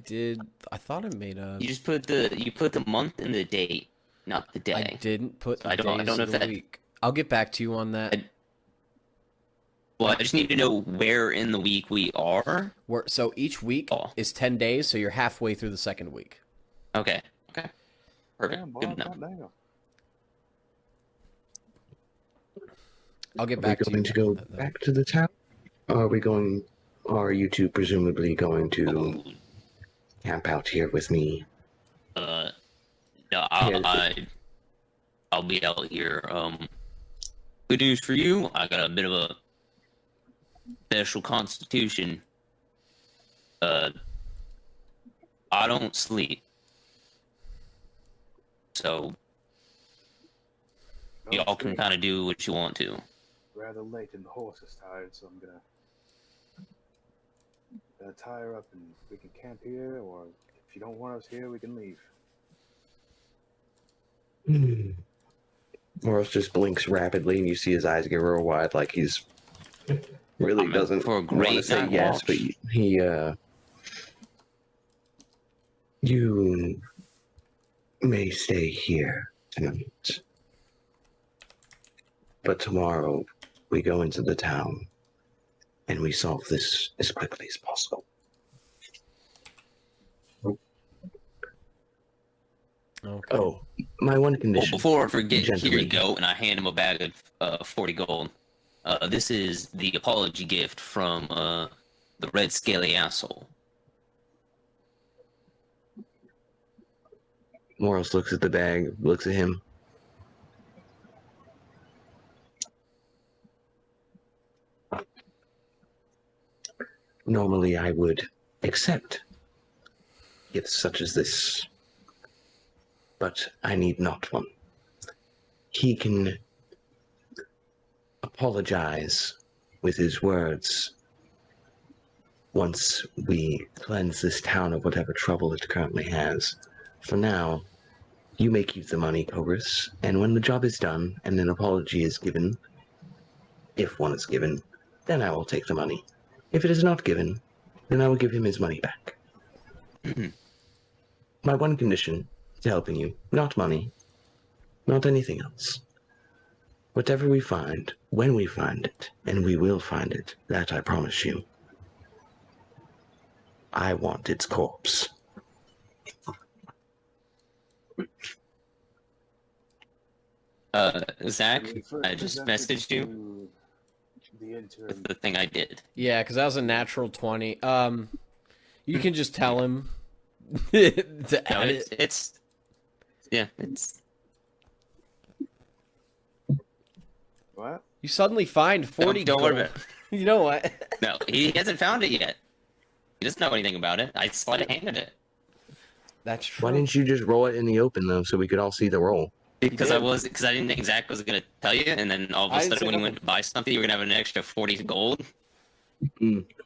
thought I made a.
You just put the month and the date, not the day.
I didn't put the
I don't
days
know
of
if
the
that-
week. I'll get back to you on that.
Well, I just need to know where in the week we are.
So each week
Oh.
is 10 days, so you're halfway through the second week.
Okay. Perfect.
Damn, boy,
Good
I
enough.
got down.
I'll get
Are
back
we
to you.
going to go
on that, though.
back to the town? Are you two presumably going to
Ooh,
camp out here with me?
no,
Yeah.
I'll be out here. Good news for you. I got a bit of a special constitution. I don't sleep. So
Oh,
y'all can
sweet.
kind of do what you want to.
Rather late and the horse is tired, so I'm gonna tie her up and we can camp here, or if you don't want us here, we can leave.
Morris just blinks rapidly, and you see his eyes get real wide, like he's really
I'm in
doesn't
for a
want to
great
say
night
yes,
watch.
but you may stay here tonight, but tomorrow we go into the town and we solve this as quickly as possible.
Okay.
Oh, my one
Well,
condition.
before I forget, here
Gentlemen.
you go, and I hand him a bag of 40 gold. This is the apology gift from the red scaly asshole.
Morris looks at the bag, looks at him. Normally, I would accept gifts such as this, but I need not one. He can apologize with his words once we cleanse this town of whatever trouble it currently has. For now, you may keep the money, Cobras, and when the job is done and an apology is given, if one is given, then I will take the money. If it is not given, then I will give him his money back. My one condition to helping you, not money, not anything else. Whatever we find, when we find it, and we will find it, that I promise you. I want its corpse.
Zach,
We first
I just
present it
messaged you
to the interim.
with the thing I did.
Yeah, because that was a natural 20. You can just tell him to
No,
add
it's,
it.
it's yeah, it's
What?
You suddenly find 40
don't worry
gold.
about it.
You know what?
No, he hasn't found it yet. He doesn't know anything about it. I sleight of handed it
That's true.
Why didn't you just roll it in the open, though, so we could all see the roll?
because
did.
I didn't think Zach was gonna tell you, and then all of
I
a
didn't
sudden
say
when you
nothing.
went to buy something, you were gonna have an extra 40 gold.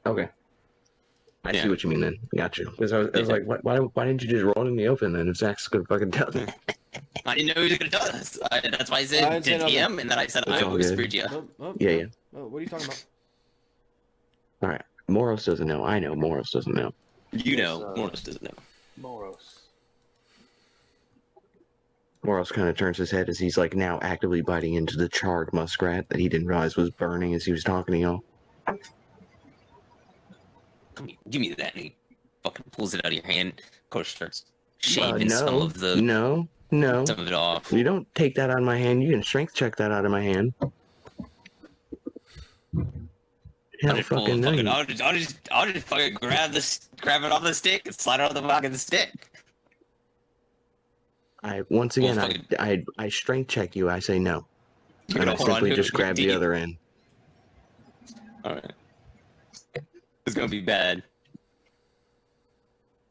Okay. I
Yeah.
see what you mean then. Got you. Because I was
Yeah.
like, why didn't you just roll it in the open then if Zach's gonna fucking tell you?
I didn't know he was gonna tell us. That's why I
I
said
didn't say
to
nothing.
DM, and then I said
It's
I
all
whispered
good.
you.
Yeah.
Oh, what are you talking about?
All right. Moros doesn't know. I know. Moros doesn't know.
You
Yes,
know, Morris doesn't know.
Moros.
Moros kind of turns his head as he's like now actively biting into the charred muskrat that he didn't realize was burning as he was talking to y'all.
Come here, give me that. And he fucking pulls it out of your hand. Of course, starts shaving some
No.
of the
No.
some of it off.
You don't take that out of my hand. You can strength check that out of my hand.
I'll
Hell,
just pull
fucking
the fucking.
no.
I'll just fucking grab it off the stick and slide it off the fucking stick.
Once again,
Well,
I strength check you. I say no.
You're
And
gonna
I
hold on
simply
to
just
it.
grab the
Continue.
other end.
All right. It's gonna be bad.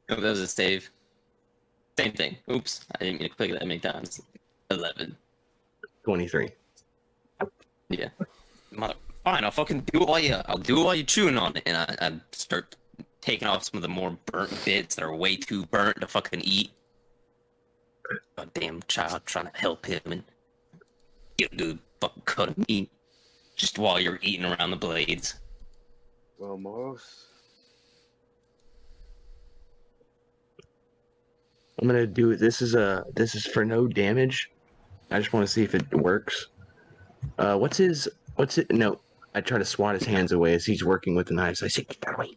Oh, that was a save. Same thing. Oops, I didn't mean to click that many times. 11.
23.
Yeah. Fine, I'll fucking do it while you chewing on it, and I start taking off some of the more burnt bits that are way too burnt to fucking eat. A damn child trying to help him and get a good fucking cut of meat just while you're eating around the blades.
Well, Moros,
I'm gonna do it. This is for no damage. I just want to see if it works. What's it? No, I try to swat his hands away as he's working with the knives. I say, get that away.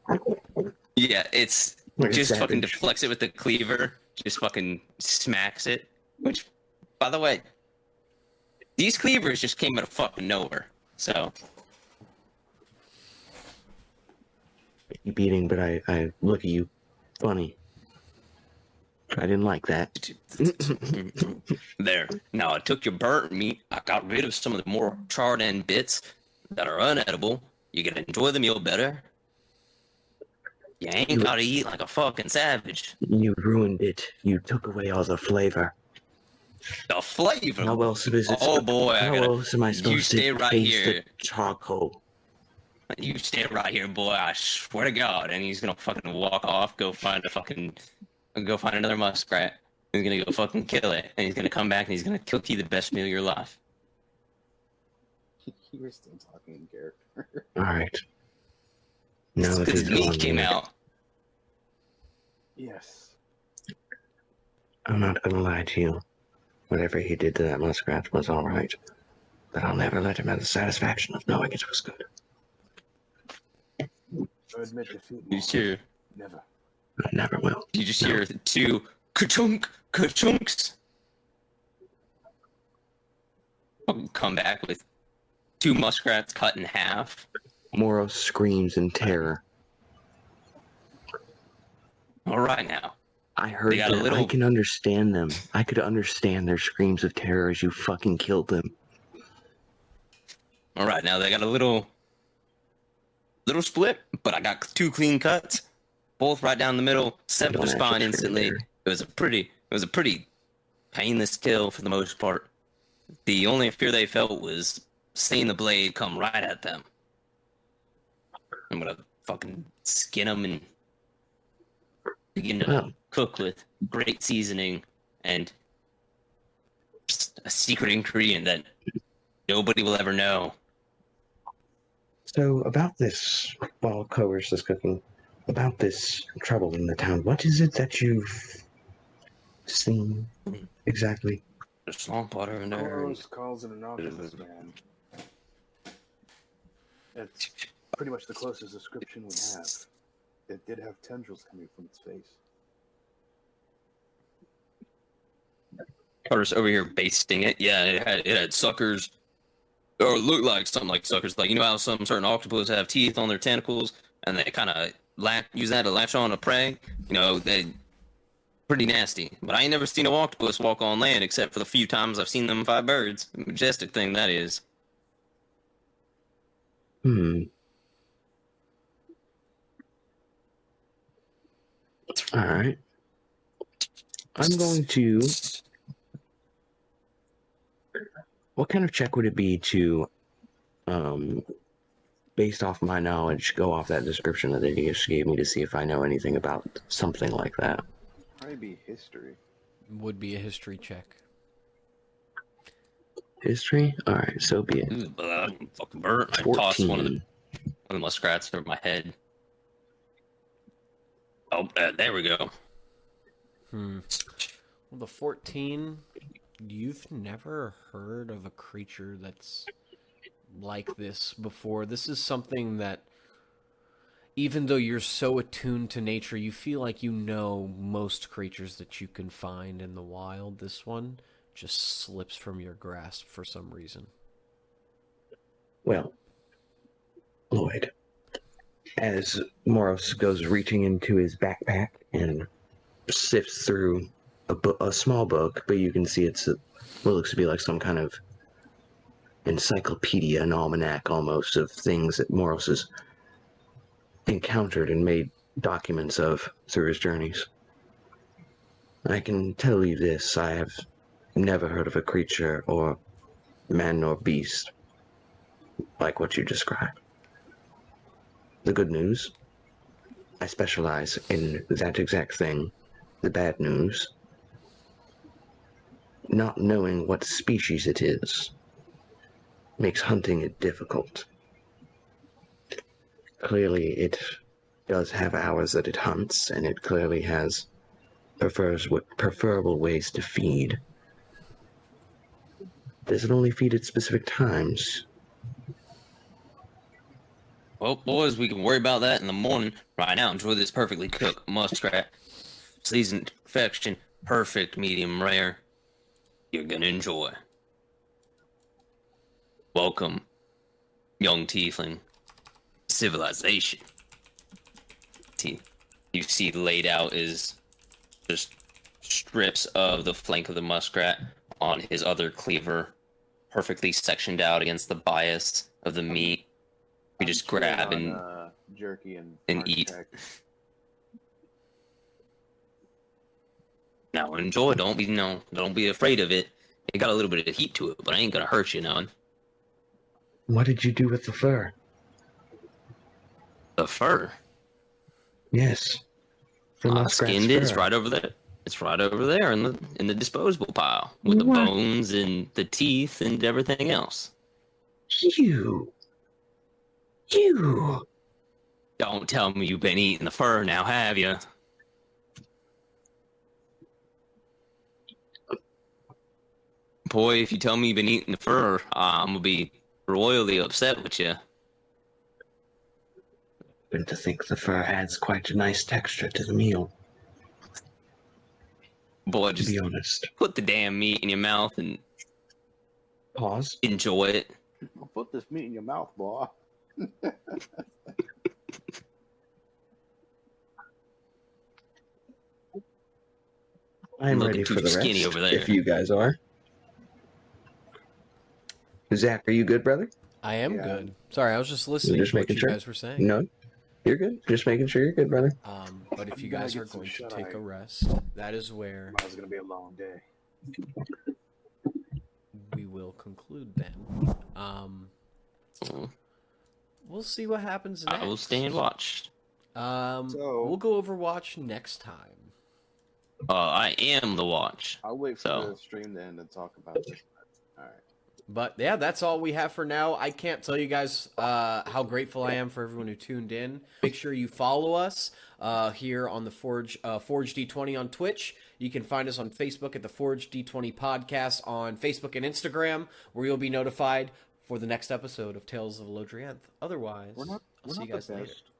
Yeah, it's
Like a
just fucking
savage.
deflects it with the cleaver, just fucking smacks it. Which, by the way, these cleavers just came out of fucking nowhere. So,
Keep eating, but I look at you, funny. I didn't like that.
there. Now I took your burnt meat. I got rid of some of the more charred end bits that are unedible. You can enjoy the meal better. You ain't gotta eat like a fucking savage.
You ruined it. You took away all the flavor.
The flavor.
How else is it?
Oh boy,
How else am I supposed
stay
to
right
taste
here.
the charcoal?
You stay right here, boy. I swear to God. And he's gonna fucking walk off, go find another muskrat. He's gonna go fucking kill it, and he's gonna come back and he's gonna cook you the best meal of your life.
you're still talking in character.
All right. Now that
Because
he's
the meat
gone,
came out.
Yes.
I'm not gonna lie to you. Whatever he did to that muskrat was all right, but I'll never let him have the satisfaction of knowing it was good.
I admit defeat.
You just hear,
Never.
I never will.
you just hear the two ka-chunks. Come back with two muskrats cut in half.
Moro screams in terror.
All right now.
I heard
They got
them.
a little-
I can understand them. I could understand their screams of terror as you fucking killed them.
All right now. They got a little split, but I got two clean cuts, both right down the middle, severed the
Don't
spine
actually
instantly.
scream
It was a pretty painless kill for the most part. The only fear they felt was seeing the blade come right at them. I'm gonna fucking skin them and begin to
Well.
cook with great seasoning and just a secret ingredient that nobody will ever know.
So about this, while Coer's is cooking, about this trouble in the town, what is it that you've seen exactly?
There's swamp water in there.
Moros calls it an octopus man. It's pretty much the closest description we have. It did have tendrils coming from its face.
Carter's over here basting it. Yeah, it had suckers, or it looked like something like suckers. Like, you know how some certain octopus have teeth on their tentacles, and they kind of use that to latch on to prey. You know, they pretty nasty. But I ain't never seen an octopus walk on land except for the few times I've seen them fight birds. Majestic thing that is.
Alright. I'm going to... What kind of check would it be to, based off my knowledge, go off that description that they just gave me to see if I know anything about something like that?
Probably be history.
Would be a history check.
History? Alright, so be it.
I'm fucking burnt. I tossed one of
14.
the muskrats over my head. Oh, there we go.
Well, the 14, you've never heard of a creature that's like this before. This is something that, even though you're so attuned to nature, you feel like you know most creatures that you can find in the wild. This one just slips from your grasp for some reason.
Well, Lloyd, as Moros goes reaching into his backpack and sifts through a small book, but you can see it's what looks to be like some kind of encyclopedia, an almanac almost, of things that Moros is encountered and made documents of through his journeys. I can tell you this, I have never heard of a creature or man or beast like what you described. The good news, I specialize in that exact thing. The bad news, not knowing what species it is makes hunting it difficult. Clearly, it does have hours that it hunts, and it clearly has preferable ways to feed. Does it only feed at specific times?
Well, boys, we can worry about that in the morning. Right now, enjoy this perfectly cooked muskrat, seasoned to perfection, perfect medium rare. You're gonna enjoy. Welcome, young tiefling. Civilization. You see laid out is just strips of the flank of the muskrat on his other cleaver, perfectly sectioned out against the bias of the meat. You just grab and
jerky and
eat.
tech.
Now enjoy. Don't be afraid of it. It got a little bit of heat to it, but it ain't gonna hurt you none.
What did you do with the fur?
The fur.
Yes. The
I
muskrat's
skinned it. It's
fur.
right over there. It's right over there in the disposable pile with the
What?
bones and the teeth and everything else.
You.
Don't tell me you've been eating the fur now, have you? Boy, if you tell me you've been eating the fur, I'm gonna be royally upset with you.
And to think the fur adds quite a nice texture to the meal,
Boy,
to
just
be honest.
put the damn meat in your mouth and
Pause.
enjoy it.
Put this meat in your mouth, boy.
I'm
Looking
ready
too
for the
skinny
rest,
over there.
if you guys are. Zach, are you good, brother?
I am
Yeah.
good. Sorry, I was just listening
Just
to what
making
you
sure?
guys were saying.
No? You're good. Just making sure you're good, brother.
But if
I'm
you
gonna
guys
get
are
some
going to
shut-eye.
take a rest, that is where
Tomorrow's gonna be a long day.
we will conclude then. We'll see what happens next.
I will stay and watch.
We'll go Overwatch next time.
I am the watch.
I'll wait for
So.
the stream to end and talk about this. All right.
But yeah, that's all we have for now. I can't tell you guys how grateful I am for everyone who tuned in. Make sure you follow us here on the ForgeD20 on Twitch. You can find us on Facebook at the ForgeD20 Podcast on Facebook and Instagram, where you'll be notified for the next episode of Tales of Lodrienth. Otherwise,
We're not
I'll see you
the
guys later.
best